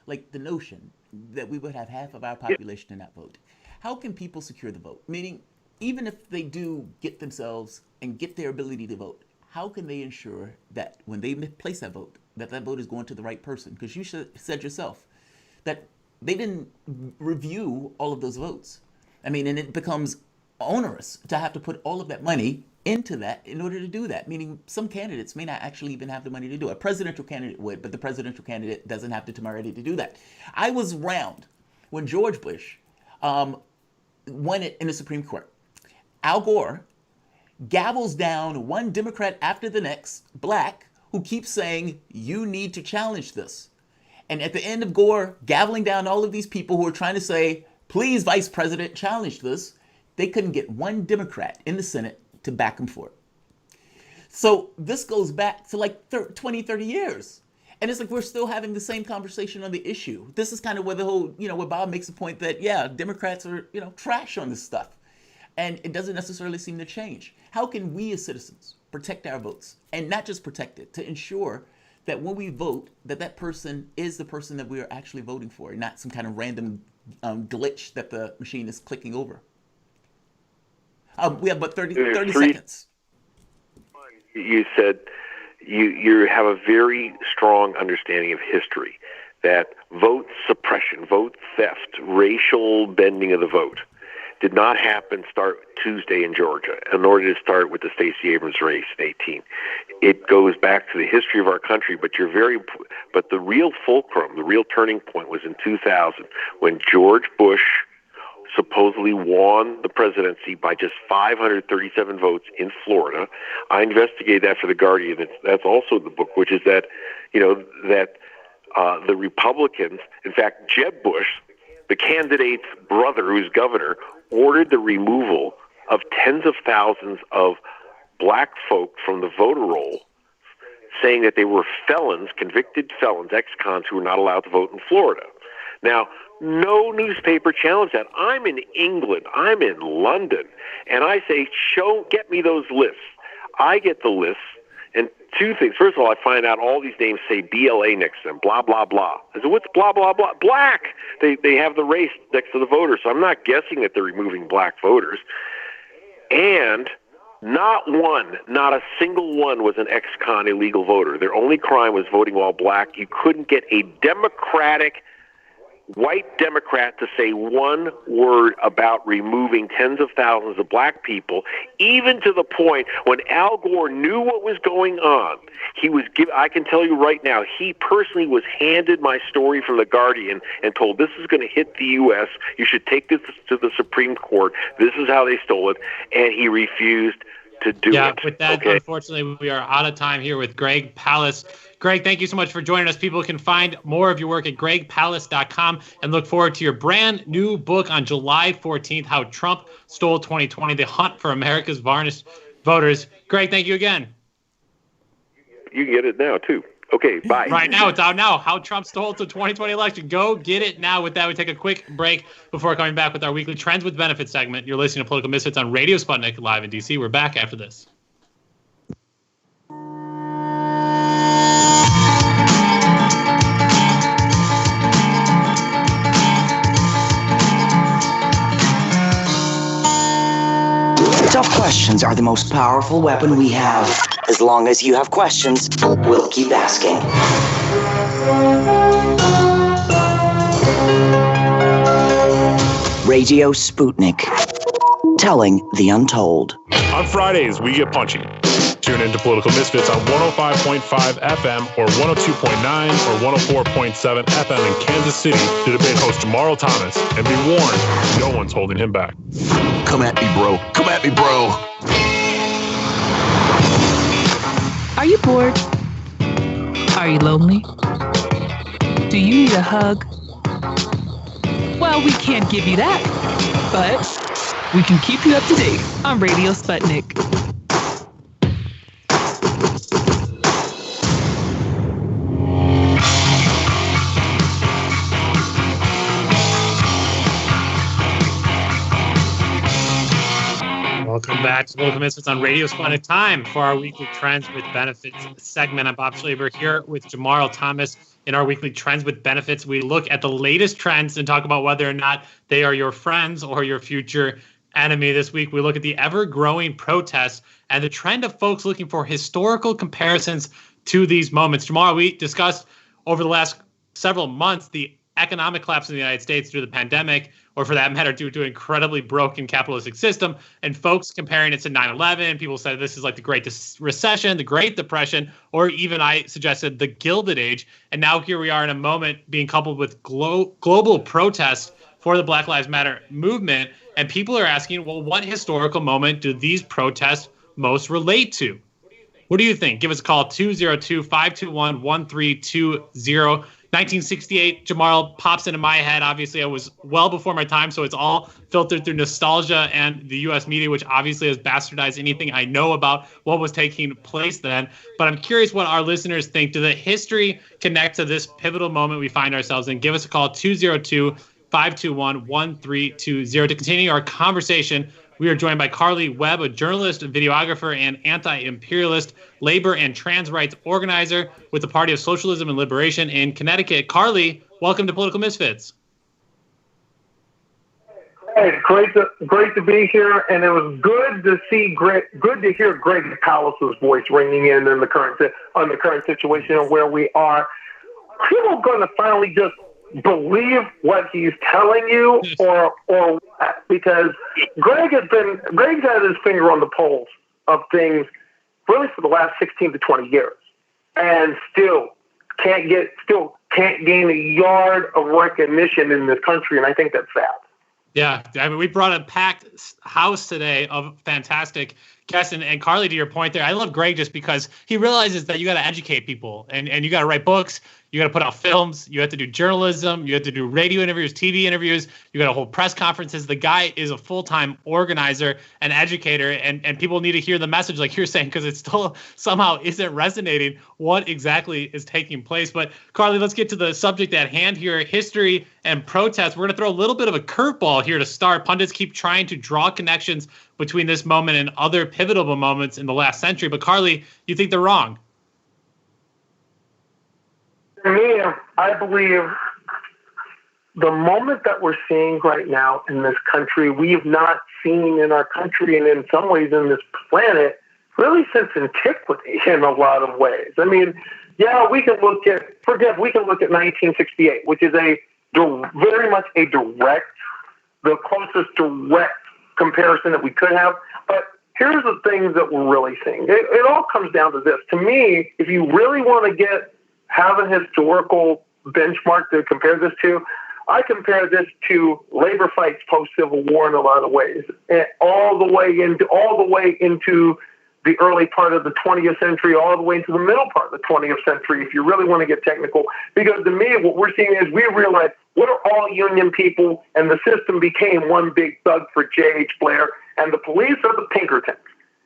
Like, the notion that we would have half of our population to not vote. How can people secure the vote? Meaning, even if they do get themselves and get their ability to vote, how can they ensure that when they place that vote is going to the right person? Because you said yourself that they didn't review all of those votes. I mean, and it becomes onerous to have to put all of that money into that in order to do that, meaning some candidates may not actually even have the money to do it. A presidential candidate would, but the presidential candidate doesn't have the temerity to do that. I was around when George Bush won it in the Supreme Court. Al Gore gavels down one Democrat after the next, black, who keeps saying, you need to challenge this. And at the end of Gore gaveling down all of these people who are trying to say, please, Vice President, challenge this, they couldn't get one Democrat in the Senate to back him for it. So this goes back to like 20, 30 years. And it's like we're still having the same conversation on the issue. This is kind of where the whole, where Bob makes the point that, yeah, Democrats are, trash on this stuff. And it doesn't necessarily seem to change. How can we as citizens protect our votes? And not just protect it, to ensure that when we vote, that person is the person that we are actually voting for, not some kind of random glitch that the machine is clicking over. We have about 30 seconds. You said you have a very strong understanding of history, that vote suppression, vote theft, racial bending of the vote did not start Tuesday in Georgia, nor did it start with the Stacey Abrams race in 18. It goes back to the history of our country, but the real fulcrum, the real turning point was in 2000 when George Bush supposedly won the presidency by just 537 votes in Florida. I investigated that for The Guardian. That's also in the book, which is that, the Republicans, in fact, Jeb Bush, the candidate's brother, who's governor, ordered the removal of tens of thousands of black folk from the voter roll, saying that they were felons, convicted felons, ex-cons who were not allowed to vote in Florida. Now, no newspaper challenged that. I'm in England, I'm in London, and I say, get me those lists. I get the lists, and two things. First of all, I find out all these names say BLA next to them, blah, blah, blah. I said, what's blah, blah, blah? Black. They have the race next to the voter, so I'm not guessing that they're removing black voters. And not a single one was an ex-con illegal voter. Their only crime was voting while black. You couldn't get a white Democrat to say one word about removing tens of thousands of black people, even to the point when Al Gore knew what was going on. I can tell you right now, he personally was handed my story from The Guardian and told, this is going to hit the U.S. You should take this to the Supreme Court. This is how they stole it. And he refused to do it. Yeah, with that, Unfortunately, we are out of time here with Greg Palast. Greg, thank you so much for joining us. People can find more of your work at gregpalast.com and look forward to your brand new book on July 14th, How Trump Stole 2020, The Hunt for America's Varnished Voters. Greg, thank you again. You can get it now, too. Okay, bye. Right now, it's out now. How Trump Stole the 2020 election. Go get it now. With that, we take a quick break before coming back with our weekly Trends with Benefits segment. You're listening to Political Misfits on Radio Sputnik, live in D.C. We're back after this. Tough questions are the most powerful weapon we have. As long as you have questions, we'll keep asking. Radio Sputnik, telling the untold. On Fridays, we get punchy. Tune into Political Misfits on 105.5 FM or 102.9 or 104.7 FM in Kansas City to debate host Jamar Thomas. And be warned, no one's holding him back. Come at me, bro. Come at me, bro. Are you bored? Are you lonely? Do you need a hug? Well, we can't give you that, but we can keep you up to date on Radio Sputnik. Welcome back to Political Misfits on Radio Sputnik. Time for our weekly Trends with Benefits segment. I'm Bob Schlaber here with Jamar Thomas. In our weekly Trends with Benefits, we look at the latest trends and talk about whether or not they are your friends or your future enemy. This week, we look at the ever-growing protests and the trend of folks looking for historical comparisons to these moments. Jamar, we discussed over the last several months the economic collapse in the United States through the pandemic, or for that matter, due to an incredibly broken capitalistic system, and folks comparing it to 9/11. People said this is like the Great Recession, the Great Depression, or even I suggested the Gilded Age. And now here we are in a moment being coupled with global protests for the Black Lives Matter movement. And people are asking, well, what historical moment do these protests most relate to? What do you think? Give us a call, 202-521-1320. 1968, Jamal pops into my head. Obviously, I was well before my time, so it's all filtered through nostalgia and the U.S. media, which obviously has bastardized anything I know about what was taking place then. But I'm curious what our listeners think. Does the history connect to this pivotal moment we find ourselves in? Give us a call, 202-521-1320. To continue our conversation, we are joined by Carly Webb, a journalist, a videographer, and anti-imperialist labor and trans rights organizer with the Party of Socialism and Liberation in Connecticut. Carly, welcome to Political Misfits. Hey, great to be here, and it was good to hear Greg Palas's voice ringing in the current situation and where we are. Are people going to finally just believe what he's telling you, or what? Because Greg had his finger on the pulse of things really for the last 16 to 20 years, and still can't gain a yard of recognition in this country, and I think that's sad. Yeah, I mean, we brought a packed house today of fantastic guests. And Carly, to your point there, I love Greg just because he realizes that you got to educate people and you got to write books. You got to put out films. You have to do journalism. You have to do radio interviews, TV interviews. You got to hold press conferences. The guy is a full-time organizer and educator, and people need to hear the message like you're saying, because it still somehow isn't resonating what exactly is taking place. But Carly, let's get to the subject at hand here, history and protest. We're going to throw a little bit of a curveball here to start. Pundits keep trying to draw connections between this moment and other pivotal moments in the last century. But Carly, you think they're wrong? To me, I believe the moment that we're seeing right now in this country, we have not seen in our country and in some ways in this planet really since antiquity in a lot of ways. I mean, yeah, we can look at 1968, which is very much the closest direct comparison that we could have. But here's the things that we're really seeing. It all comes down to this. To me, if you really want to have a historical benchmark to compare this to, I compare this to labor fights post-Civil War in a lot of ways, and all the way into the early part of the 20th century, all the way into the middle part of the 20th century, if you really want to get technical. Because to me, what we're seeing is we realize what are all union people, and the system became one big thug for J.H. Blair, and the police are the Pinkertons.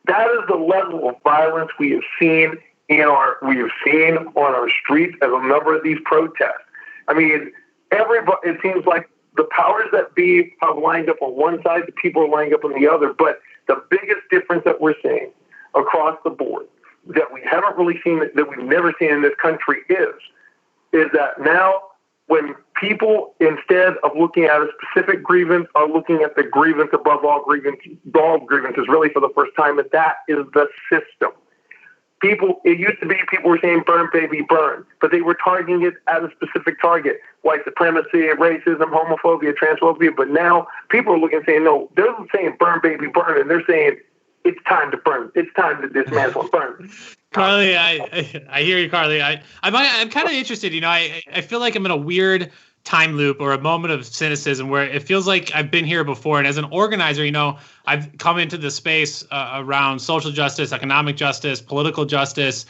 That is the level of violence we have seen on our streets at a number of these protests. I mean, it seems like the powers that be have lined up on one side, the people are lined up on the other. But the biggest difference that we're seeing across the board that we haven't really seen, that we've never seen in this country is that now when people, instead of looking at a specific grievance, are looking at the grievance above all grievances really for the first time, and that is the system. It used to be people were saying burn, baby, burn, but they were targeting it at a specific target, white supremacy, racism, homophobia, transphobia. But now people are looking and saying, no, they're saying burn, baby, burn, and they're saying it's time to burn. It's time to dismantle and burn. Carly, I hear you, Carly. I'm kind of interested. I feel like I'm in a weird time loop or a moment of cynicism where it feels like I've been here before. And as an organizer, I've come into the space around social justice, economic justice, political justice,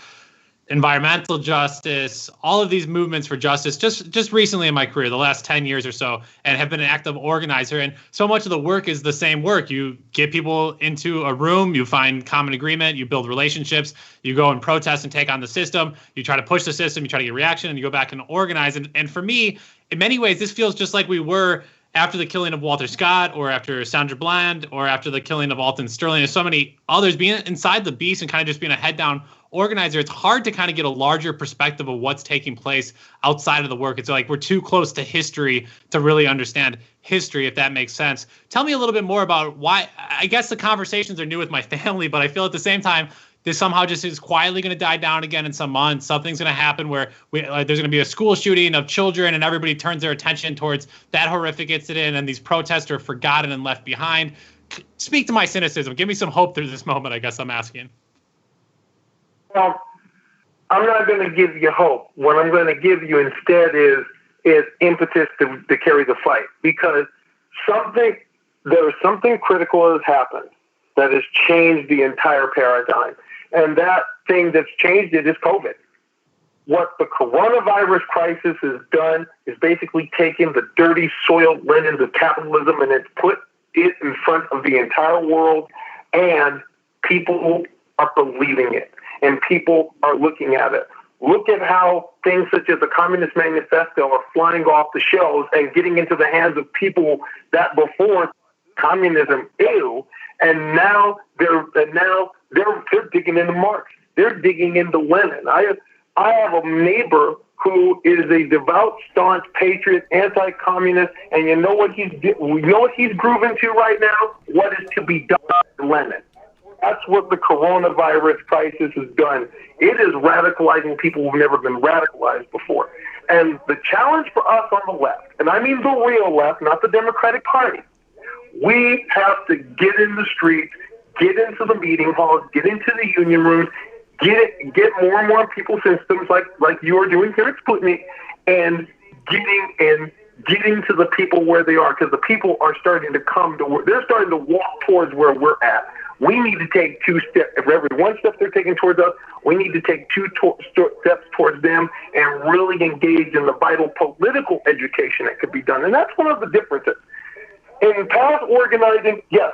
environmental justice, all of these movements for justice just recently in my career, the last 10 years or so, and have been an active organizer. And so much of the work is the same work. You get people into a room, you find common agreement, you build relationships, you go and protest and take on the system, you try to push the system, you try to get reaction, and you go back and organize. And for me, in many ways, this feels just like we were after the killing of Walter Scott, or after Sandra Bland, or after the killing of Alton Sterling. There's so many others. Being inside the beast and kind of just being a head down organizer, it's hard to kind of get a larger perspective of what's taking place outside of the work. It's like we're too close to history to really understand history, if that makes sense. Tell me a little bit more about why. I guess the conversations are new with my family, but I feel at the same time, this somehow just is quietly going to die down again in some months. Something's going to happen where there's going to be a school shooting of children, and everybody turns their attention towards that horrific incident, and these protests are forgotten and left behind. Speak to my cynicism. Give me some hope through this moment, I guess I'm asking. Well, I'm not going to give you hope. What I'm going to give you instead is impetus to carry the fight, because there's something critical has happened that has changed the entire paradigm. And that thing that's changed it is COVID. What the coronavirus crisis has done is basically taken the dirty, soiled linens of capitalism and it's put it in front of the entire world, and people are believing it, and people are looking at it. Look at how things such as the Communist Manifesto are flying off the shelves and getting into the hands of people that before communism, ew, and now they're digging into Marx. They're digging into Lenin. I have a neighbor who is a devout, staunch patriot, anti-communist, and you know what he's grooving to right now? What is to be done to Lenin? That's what the coronavirus crisis has done. It is radicalizing people who've never been radicalized before. And the challenge for us on the left, and I mean the real left, not the Democratic Party, we have to get in the streets, get into the meeting halls, get into the union rooms, get more and more people systems like you are doing here at Sputnik, and getting in getting to the people where they are, because the people are starting to come to where they're starting to walk towards where we're at. We need to take 2 steps. For every 1 step they're taking towards us, we need to take 2 steps towards them and really engage in the vital political education that could be done. And that's one of the differences. In past organizing, yes,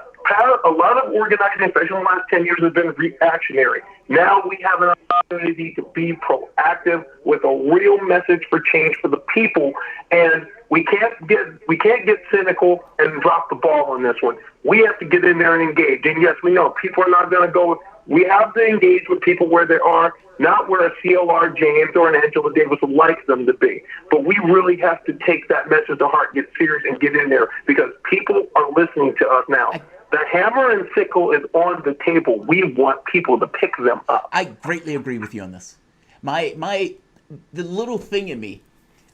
a lot of organizing, especially in the last 10 years, has been reactionary. Now we have an opportunity to be proactive with a real message for change for the people, and we can't get cynical and drop the ball on this one. We have to get in there and engage. And yes, we know people are not going to go. We have to engage with people where they are, not where a CLR James or an Angela Davis would like them to be. But we really have to take that message to heart, get serious, and get in there, because people are listening to us now. The hammer and sickle is on the table. We want people to pick them up. I greatly agree with you on this. The little thing in me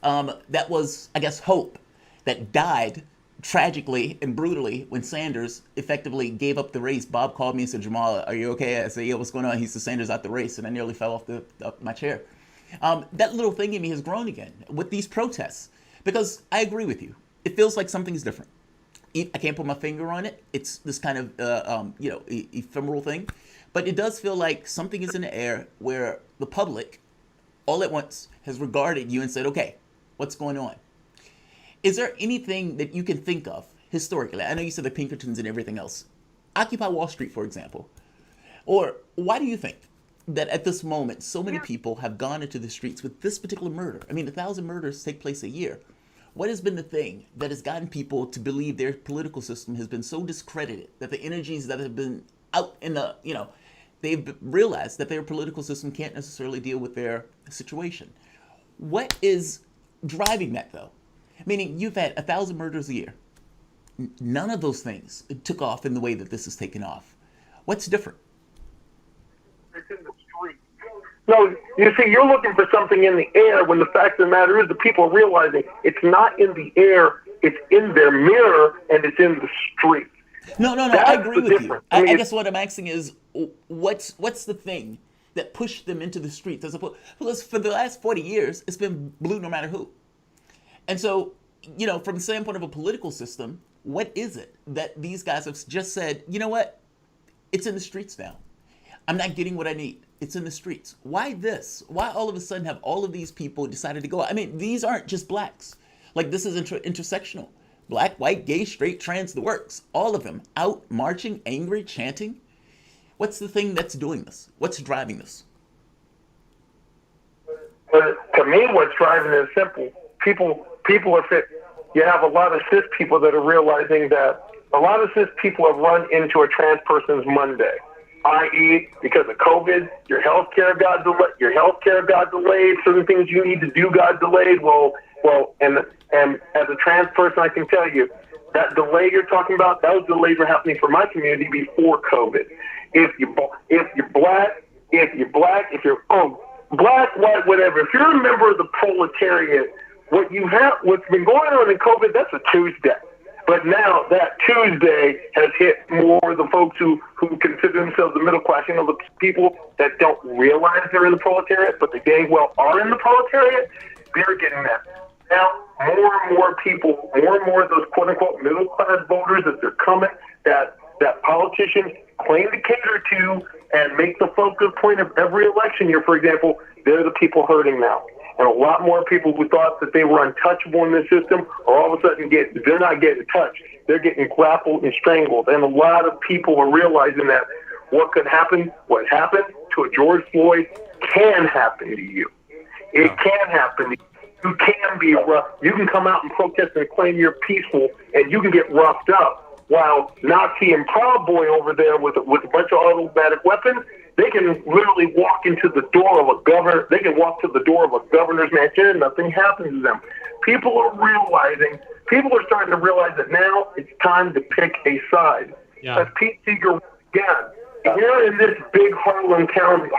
that was, I guess, hope, that died tragically and brutally when Sanders effectively gave up the race. Bob called me and said, "Jamal, are you okay?" I said, "Yeah, what's going on?" He said, "Sanders out the race," and I nearly fell off my chair. That little thing in me has grown again with these protests, because I agree with you. It feels like something's different. I can't put my finger on it. It's this kind of ephemeral thing, but it does feel like something is in the air where the public, all at once, has regarded you and said, "Okay, what's going on?" Is there anything that you can think of historically? I know you said the Pinkertons and everything else. Occupy Wall Street, for example. Or why do you think that at this moment so many people have gone into the streets with this particular murder? I mean, 1,000 murders take place a year. What has been the thing that has gotten people to believe their political system has been so discredited that the energies that have been out in the, they've realized that their political system can't necessarily deal with their situation? What is driving that, though? Meaning, you've had 1,000 murders a year. None of those things took off in the way that this has taken off. What's different? It's in the street. No, you see, you're looking for something in the air when the fact of the matter is the people are realizing it's not in the air, it's in their mirror, and it's in the street. No, I agree with you. I guess what I'm asking is, what's the thing that pushed them into the streets? Because for the last 40 years, it's been blue no matter who. And so, from the standpoint of a political system, what is it that these guys have just said, you know what? It's in the streets now. I'm not getting what I need. It's in the streets. Why this? Why all of a sudden have all of these people decided to go? I mean, these aren't just blacks. Like, this is intersectional. Black, white, gay, straight, trans, the works. All of them out marching, angry, chanting. What's the thing that's doing this? What's driving this? To me, what's driving it is simple. People are fit. You have a lot of cis people that are realizing that a lot of cis people have run into a trans person's Monday, i.e., because of COVID, your health care got delayed. Certain things you need to do got delayed. Well, and as a trans person, I can tell you that delay you're talking about, those delays were happening for my community before COVID. If you're black, black, white, whatever. If you're a member of the proletariat, what's been going on in COVID, that's a Tuesday. But now that Tuesday has hit more of the folks who consider themselves the middle class, the people that don't realize they're in the proletariat, but they dang well are in the proletariat, they're getting that. Now, more and more people, more and more of those quote-unquote middle-class voters that they're coming, that politicians claim to cater to and make the focus point of every election year, for example, they're the people hurting now. And a lot more people who thought that they were untouchable in this system are all of a sudden they're not getting touched. They're getting grappled and strangled. And a lot of people are realizing that what happened to a George Floyd can happen to you. It can happen to you. You can be rough. You can come out and protest and claim you're peaceful, and you can get roughed up. While Nazi and Proud Boy over there with a bunch of automatic weapons, they can literally walk into the door of a governor. They can walk to the door of a governor's mansion and nothing happens to them. People are starting to realize that now it's time to pick a side. Yeah. As Pete Seeger again, here in this big Harlan County,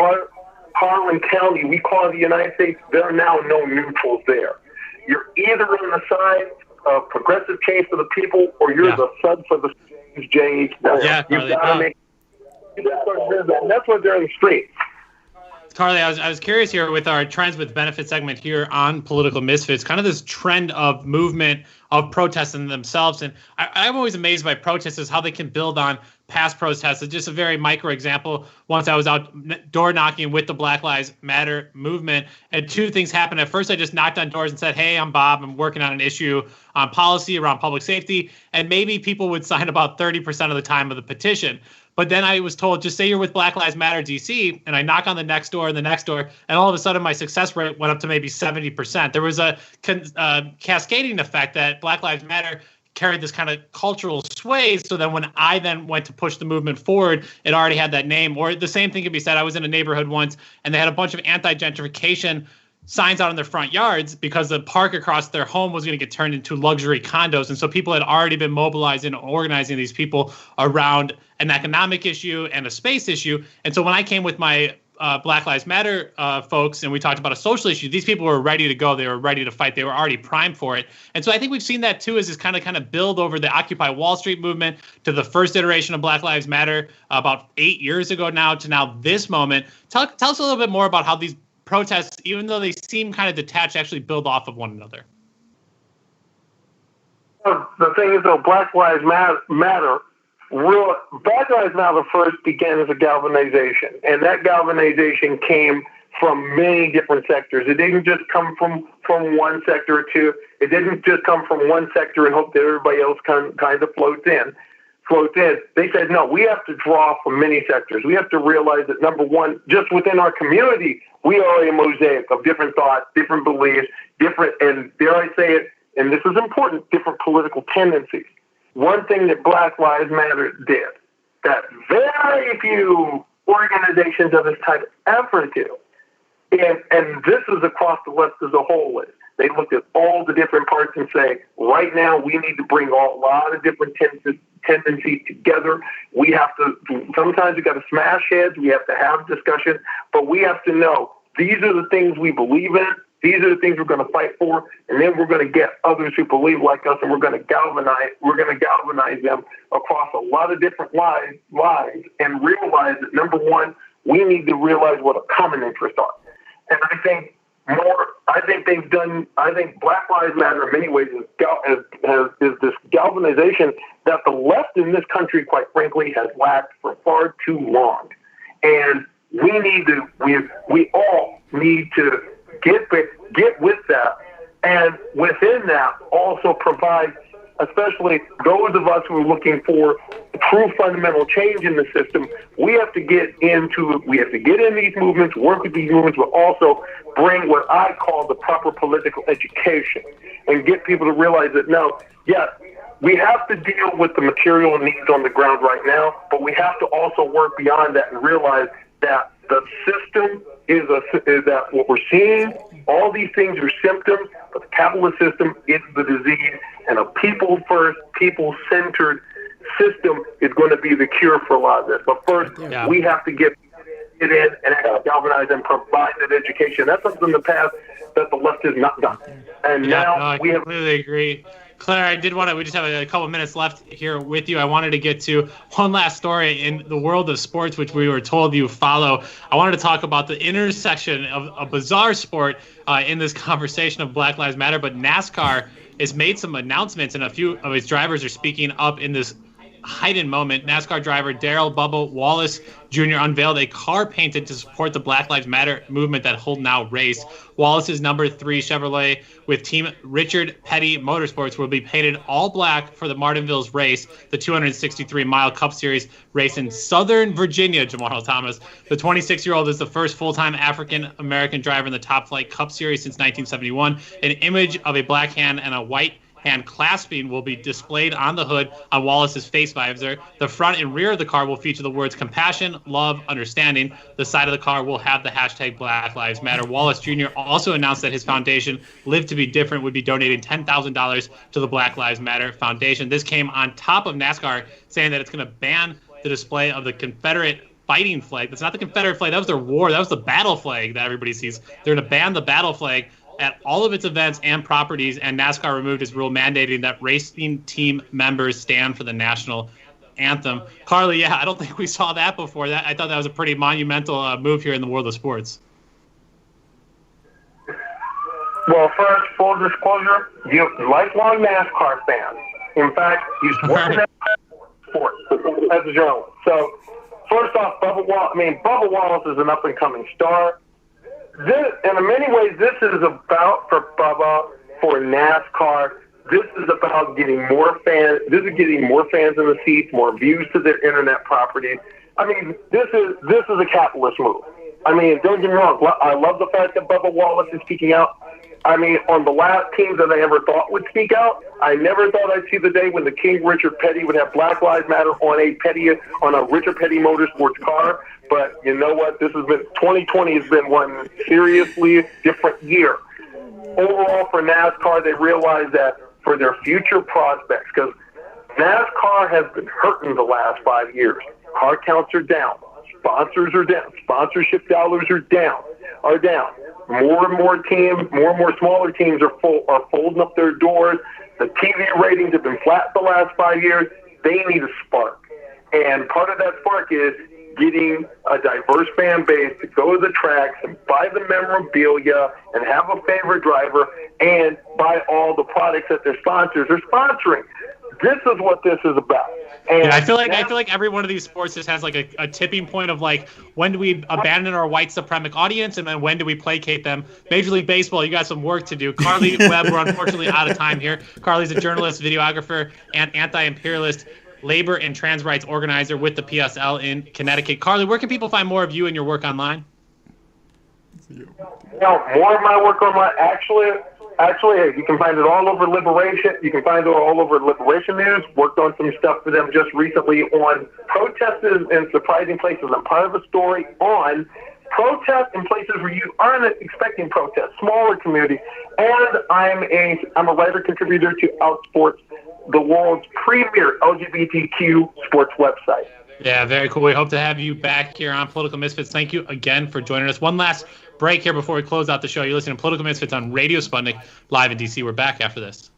we call it the United States, there are now no neutrals there. You're either on the side of progressive change for the people, or you're the sub for the J.H. Bush. Yeah, you gotta make. That's what they're in the street. Carly, I was curious here with our Trends with Benefit segment here on Political Misfits, kind of this trend of movement of protests in themselves. And I'm always amazed by protests, how they can build on past protests. It's just a very micro example. Once I was out door knocking with the Black Lives Matter movement, and two things happened. At first, I just knocked on doors and said, hey, I'm Bob. I'm working on an issue on policy around public safety. And maybe people would sign about 30% of the time of the petition. But then I was told, just say you're with Black Lives Matter DC, and I knock on the next door and the next door, and all of a sudden my success rate went up to maybe 70%. There was a cascading effect that Black Lives Matter carried this kind of cultural sway. So then when I then went to push the movement forward, it already had that name. Or the same thing could be said. I was in a neighborhood once, and they had a bunch of anti-gentrification signs out in their front yards because the park across their home was going to get turned into luxury condos. And so people had already been mobilizing and organizing these people around an economic issue and a space issue. And so when I came with my Black Lives Matter folks and we talked about a social issue, these people were ready to go. They were ready to fight. They were already primed for it. And so I think we've seen that too, as this kind of build over the Occupy Wall Street movement to the first iteration of Black Lives Matter about 8 years ago now to now this moment. Tell us a little bit more about how these protests, even though they seem kind of detached, actually build off of one another. The thing is, though, Black Lives Matter first began as a galvanization, and that galvanization came from many different sectors. It didn't just come from one sector or two. It didn't just come from one sector and hope that everybody else kind of floats in. They said, no, we have to draw from many sectors. We have to realize that, number one, just within our community, we are a mosaic of different thoughts, different beliefs, different, and dare I say it, and this is important, different political tendencies. One thing that Black Lives Matter did that very few organizations of this type ever do, and this is across the left as a whole, is they looked at all the different parts and say, right now we need to bring a lot of different tendencies together. We have to, sometimes we got to smash heads, we have to have discussion, but we have to know these are the things we believe in, these are the things we're going to fight for, and then we're going to get others who believe like us, and we're going to galvanize them across a lot of different lines and realize that, number one, we need to realize what a common interests are. And I think Black Lives Matter in many ways is this galvanization that the left in this country, quite frankly, has lacked for far too long. And we all need to get with that, and within that also provide, especially those of us who are looking for true fundamental change in the system, we have to get in these movements, work with these movements, but also bring what I call the proper political education and get people to realize that, no, yes, we have to deal with the material needs on the ground right now, but we have to also work beyond that and realize that the system is that what we're seeing, all these things are symptoms, but the capitalist system is the disease, and a people-first, people-centered system is going to be the cure for a lot of this. But first, we have to get it in and galvanize and provide that education. That's something in the past that the left has not done. And now we have... I completely agree. Claire, we just have a couple of minutes left here with you. I wanted to get to one last story in the world of sports, which we were told you follow. I wanted to talk about the intersection of a bizarre sport in this conversation of Black Lives Matter, but NASCAR has made some announcements, and a few of its drivers are speaking up in this heightened moment. NASCAR driver Darrell Bubba Wallace Jr. unveiled a car painted to support the Black Lives Matter movement that will now race. Wallace's number 3 Chevrolet with Team Richard Petty Motorsports will be painted all black for the Martinsville's race, the 263-mile Cup Series race in Southern Virginia, Jamal Thomas. The 26-year-old is the first full-time African-American driver in the Top Flight Cup Series since 1971. An image of a black hand and a white hand clasping will be displayed on the hood on Wallace's face visor. The front and rear of the car will feature the words compassion, love, understanding. The side of the car will have the hashtag Black Lives Matter. Wallace Jr. also announced that his foundation, Live to Be Different, would be donating $10,000 to the Black Lives Matter Foundation. This came on top of NASCAR saying that it's going to ban the display of the Confederate fighting flag. That's not the Confederate flag. That was their war. That was the battle flag that everybody sees. They're going to ban the battle flag at all of its events and properties, and NASCAR removed its rule mandating that racing team members stand for the national anthem. Carly, yeah, I don't think we saw that before. I thought that was a pretty monumental move here in the world of sports. Well, first, full disclosure, you're lifelong NASCAR fans. In fact, you work in sports as a journalist. So, first off, Bubba Wallace is an up-and-coming star. And in many ways, this is about, for Bubba, for NASCAR, this is about getting more fans. This is getting more fans in the seats, more views to their internet properties. I mean, this is a capitalist move. I mean, don't get me wrong. I love the fact that Bubba Wallace is speaking out. I mean, on the last team that I ever thought would speak out, I never thought I'd see the day when the King Richard Petty would have Black Lives Matter on a Richard Petty Motorsports car. But you know what? 2020 has been one seriously different year. Overall, for NASCAR, they realized that for their future prospects, because NASCAR has been hurting the last 5 years. Car counts are down. Sponsors are down. Sponsorship dollars are down. More and more smaller teams are folding up their doors. The TV ratings have been flat the last 5 years. They need a spark. And part of that spark is getting a diverse fan base to go to the tracks and buy the memorabilia and have a favorite driver and buy all the products that their sponsors are sponsoring. This is what this is about. And yeah, I feel like every one of these sports just has like a tipping point of like, when do we abandon our white supremac audience and then when do we placate them? Major League Baseball, you got some work to do. Carly Webb, we're unfortunately out of time here. Carly's a journalist, videographer, and anti-imperialist labor and trans rights organizer with the PSL in Connecticut. Carly, where can people find more of you and your work online? More of my work online, actually, you can find it all over Liberation. You can find it all over Liberation News. Worked on some stuff for them just recently on protests in surprising places. I'm part of a story on protests in places where you aren't expecting protests, smaller communities. And I'm a writer contributor to Outsports, the world's premier LGBTQ sports website. Yeah, very cool. We hope to have you back here on Political Misfits. Thank you again for joining us. One last break here before we close out the show. You're listening to Political Misfits on Radio Sputnik, live in D.C. We're back after this.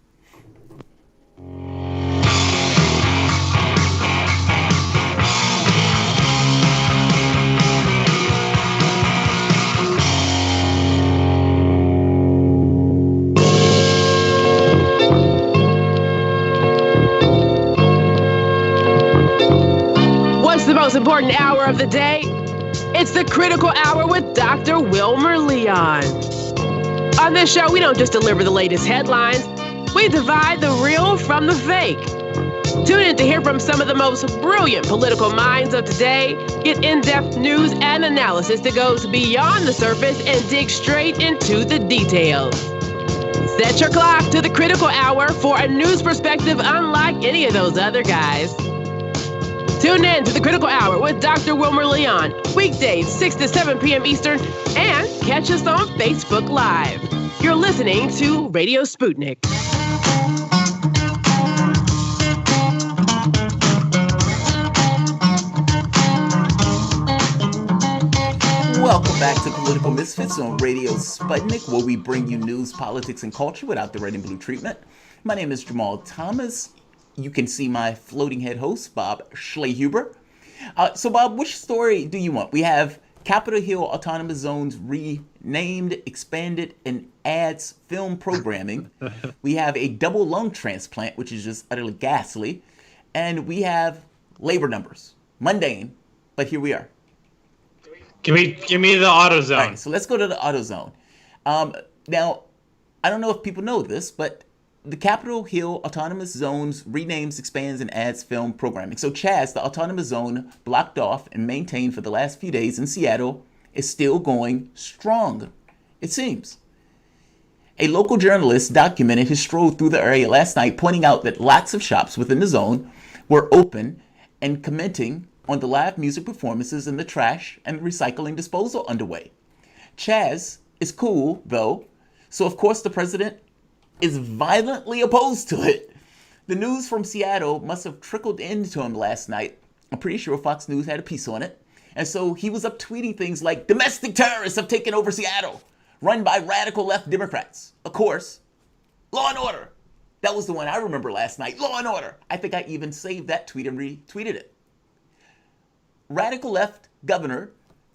What's the most important hour of the day? It's the Critical Hour with Dr. Wilmer Leon. On this show, we don't just deliver the latest headlines, we divide the real from the fake. Tune in to hear from some of the most brilliant political minds of today, get in-depth news and analysis that goes beyond the surface and dig straight into the details. Set your clock to the Critical Hour for a news perspective unlike any of those other guys. Tune in to the Critical Hour with Dr. Wilmer Leon, weekdays 6 to 7 p.m. Eastern, and catch us on Facebook Live. You're listening to Radio Sputnik. Welcome back to Political Misfits on Radio Sputnik, where we bring you news, politics, and culture without the red and blue treatment. My name is Jamal Thomas. You can see my floating head host, Bob Schlehuber. So, Bob, which story do you want? We have Capitol Hill Autonomous Zones renamed, expanded, and adds film programming. We have a double lung transplant, which is just utterly ghastly. And we have labor numbers. Mundane, but here we are. Give me the AutoZone. All right, so let's go to the AutoZone. Now, I don't know if people know this, but the Capitol Hill Autonomous Zones renames, expands, and adds film programming. So Chaz, the autonomous zone blocked off and maintained for the last few days in Seattle, is still going strong, it seems. A local journalist documented his stroll through the area last night, pointing out that lots of shops within the zone were open and commenting on the live music performances and the trash and recycling disposal underway. Chaz is cool, though, so of course the president is violently opposed to it. The news from Seattle must have trickled into him last night. I'm pretty sure Fox News had a piece on it. And so he was up tweeting things like, domestic terrorists have taken over Seattle, run by radical left Democrats. Of course, law and order. That was the one I remember last night. Law and Order. I think I even saved that tweet and retweeted it. Radical left Governor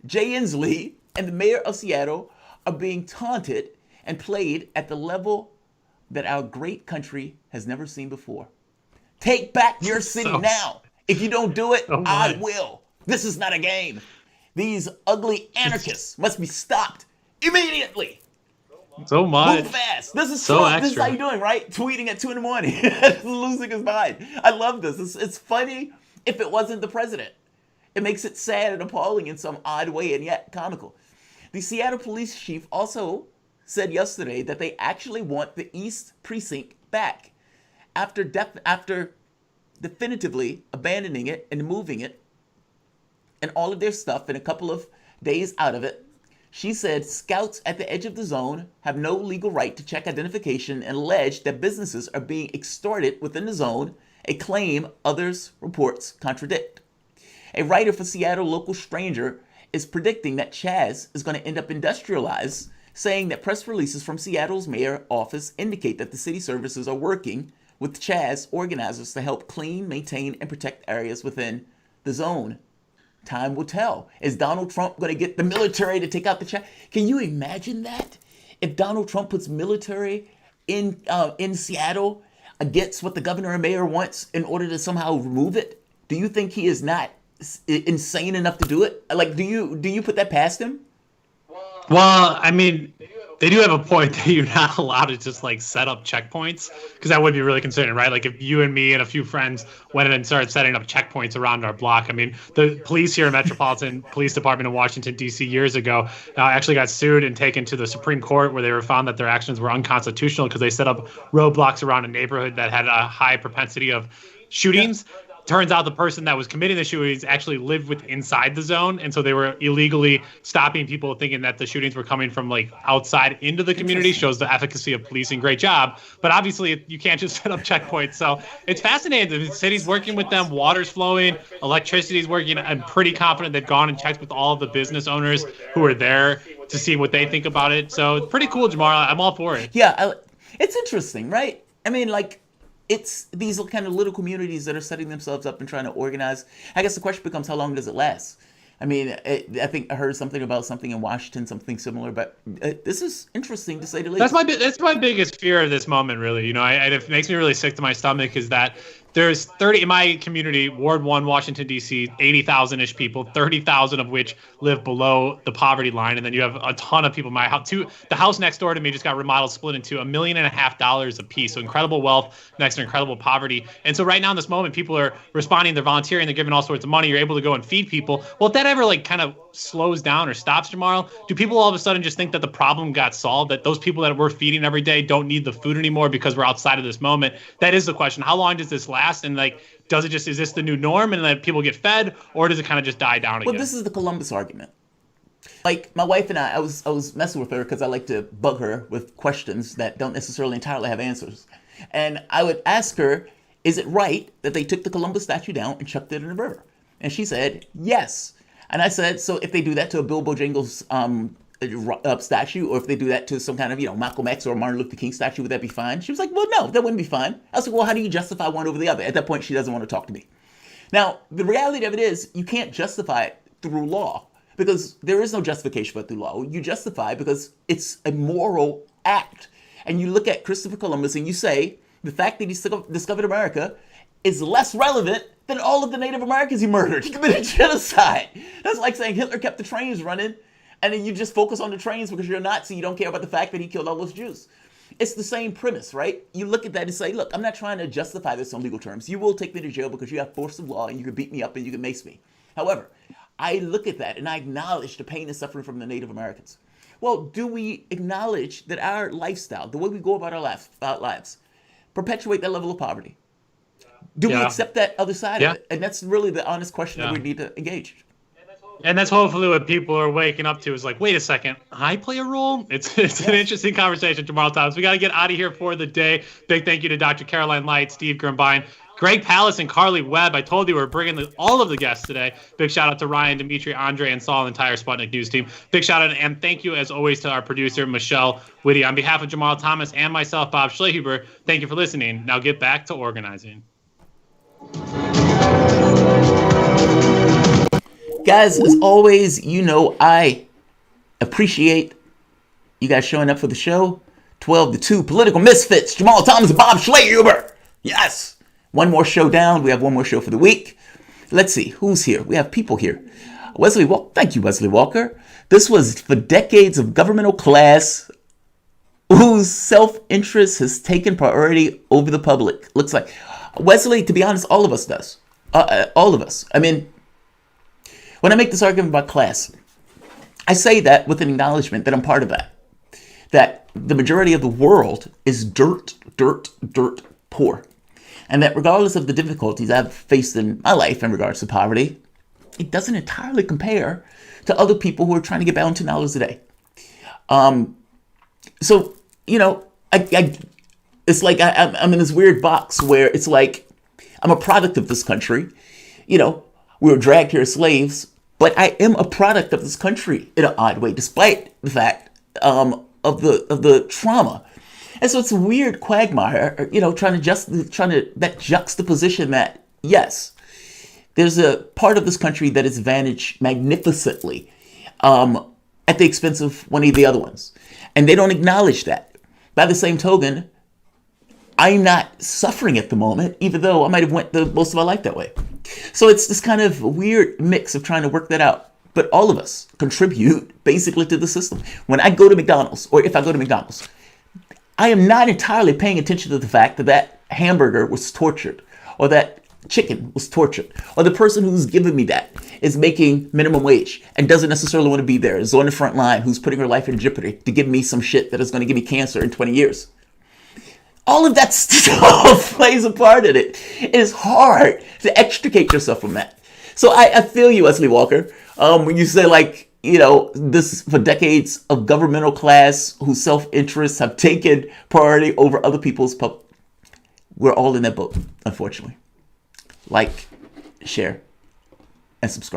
Jay Inslee and the mayor of Seattle are being taunted and played at the level that our great country has never seen before. Take back your city now. If you don't do it, I will. This is not a game. These ugly anarchists must be stopped immediately. So much. Move fast. This is so Trump. Extra. This is how you're doing, right? Tweeting at 2 a.m. Losing his mind. I love this. It's funny if it wasn't the president. It makes it sad and appalling in some odd way and yet comical. The Seattle police chief also said yesterday that they actually want the East Precinct back after definitively abandoning it and moving it and all of their stuff in a couple of days out of it. She said scouts at the edge of the zone have no legal right to check identification and alleged that businesses are being extorted within the zone, a claim others' reports contradict. A writer for Seattle Local Stranger is predicting that Chaz is going to end up industrialized, saying that press releases from Seattle's mayor office indicate that the city services are working with Chaz organizers to help clean, maintain, and protect areas within the zone. Time will tell. Is Donald Trump going to get the military to take out the Chaz? Can you imagine that? If Donald Trump puts military in Seattle against what the governor and mayor wants in order to somehow remove it, do you think he is not insane enough to do it? Like, do you put that past him? Well, I mean, they do have a point that you're not allowed to just like set up checkpoints, because that would be really concerning, right? Like if you and me and a few friends went in and started setting up checkpoints around our block. I mean, the police here in Metropolitan Police Department in Washington, D.C. years ago actually got sued and taken to the Supreme Court, where they were found that their actions were unconstitutional because they set up roadblocks around a neighborhood that had a high propensity of shootings. Yeah. Turns out the person that was committing the shootings actually lived inside the zone, and so they were illegally stopping people, thinking that the shootings were coming from like outside into the community. Shows the efficacy of policing. Great job. But obviously you can't just set up checkpoints. So it's fascinating. The city's working with them, water's flowing, electricity's working. I'm pretty confident they've gone and checked with all of the business owners who are there to see what they think about it. So it's pretty cool, Jamar. I'm all for it. Yeah, it's interesting, right? I mean, like, it's these kind of little communities that are setting themselves up and trying to organize. I guess the question becomes, how long does it last? I mean, I think I heard something about something in Washington, something similar, but this is interesting to say the least. That's my biggest fear of this moment, really. You know, it makes me really sick to my stomach is that there's 30 in my community, Ward 1, Washington, D.C., 80,000-ish people, 30,000 of which live below the poverty line. And then you have a ton of people. The house next door to me just got remodeled, split into $1.5 million a piece. So incredible wealth next to incredible poverty. And so right now in this moment, people are responding, they're volunteering, they're giving all sorts of money. You're able to go and feed people. Well, if that ever like kind of slows down or stops tomorrow, do people all of a sudden just think that the problem got solved, that those people that we're feeding every day don't need the food anymore because we're outside of this moment? That is the question. How long does this last? And like, is this the new norm and then people get fed, or does it kind of just die down again? Well, this is the Columbus argument. Like my wife and I was messing with her because I like to bug her with questions that don't necessarily entirely have answers. And I would ask her, is it right that they took the Columbus statue down and chucked it in the river? And she said, yes. And I said, so if they do that to a Bill Bojangles statue, or if they do that to some kind of, Malcolm X or Martin Luther King statue, would that be fine? She was like, well, no, that wouldn't be fine. I was like, well, how do you justify one over the other? At that point, she doesn't want to talk to me. Now, the reality of it is you can't justify it through law, because there is no justification for it through law. You justify because it's a moral act. And you look at Christopher Columbus and you say, the fact that he discovered America is less relevant than all of the Native Americans he murdered. He committed genocide. That's like saying Hitler kept the trains running, and then you just focus on the trains because you're a Nazi. You don't care about the fact that he killed all those Jews. It's the same premise, right? You look at that and say, look, I'm not trying to justify this on legal terms. You will take me to jail because you have force of law and you can beat me up and you can mace me. However, I look at that and I acknowledge the pain and suffering from the Native Americans. Well, do we acknowledge that our lifestyle, the way we go about our lives, perpetuate that level of poverty? Do we accept that other side of it? And that's really the honest question that we need to engage. And that's hopefully what people are waking up to, is like, wait a second, I play a role? It's an interesting conversation tomorrow, Thomas. We got to get out of here for the day. Big thank you to Dr. Caroline Light, Steve Grumbine, Greg Palast and Carly Webb. I told you we're bringing all of the guests today. Big shout out to Ryan, Dimitri, Andre, and Saul, the entire Sputnik News team. Big shout out and thank you, as always, to our producer, Michelle Whitty. On behalf of Jamal Thomas and myself, Bob Schlehuber, thank you for listening. Now get back to organizing. Guys, as always, I appreciate you guys showing up for the show. 12 to 2, Political Misfits, Jamal Thomas and Bob Schlehuber. Yes. One more show down. We have one more show for the week. Let's see. Who's here? We have people here. Wesley Walker. Thank you, Wesley Walker. This was for decades of governmental class whose self-interest has taken priority over the public. Looks like. Wesley, to be honest, all of us does. All of us. I mean, when I make this argument about class, I say that with an acknowledgement that I'm part of that. That the majority of the world is dirt poor. And that regardless of the difficulties I've faced in my life in regards to poverty, it doesn't entirely compare to other people who are trying to get by on $10 a day. So, it's like I'm in this weird box where it's like I'm a product of this country. We were dragged here as slaves, but I am a product of this country in an odd way, despite the fact of the trauma. And so it's a weird quagmire, trying to that juxtaposition that, yes, there's a part of this country that is advantaged magnificently at the expense of one of the other ones. And they don't acknowledge that. By the same token, I'm not suffering at the moment, even though I might have went most of my life that way. So it's this kind of weird mix of trying to work that out. But all of us contribute basically to the system. When I go to McDonald's, or if I go to McDonald's, I am not entirely paying attention to the fact that that hamburger was tortured, or that chicken was tortured, or the person who's giving me that is making minimum wage and doesn't necessarily want to be there, is on the front line, who's putting her life in jeopardy to give me some shit that is going to give me cancer in 20 years. All of that stuff plays a part in it. It is hard to extricate yourself from that. So I feel you, Wesley Walker, when you say this for decades of governmental class whose self-interests have taken priority over other people's we're all in that boat, unfortunately. Like, share, and subscribe.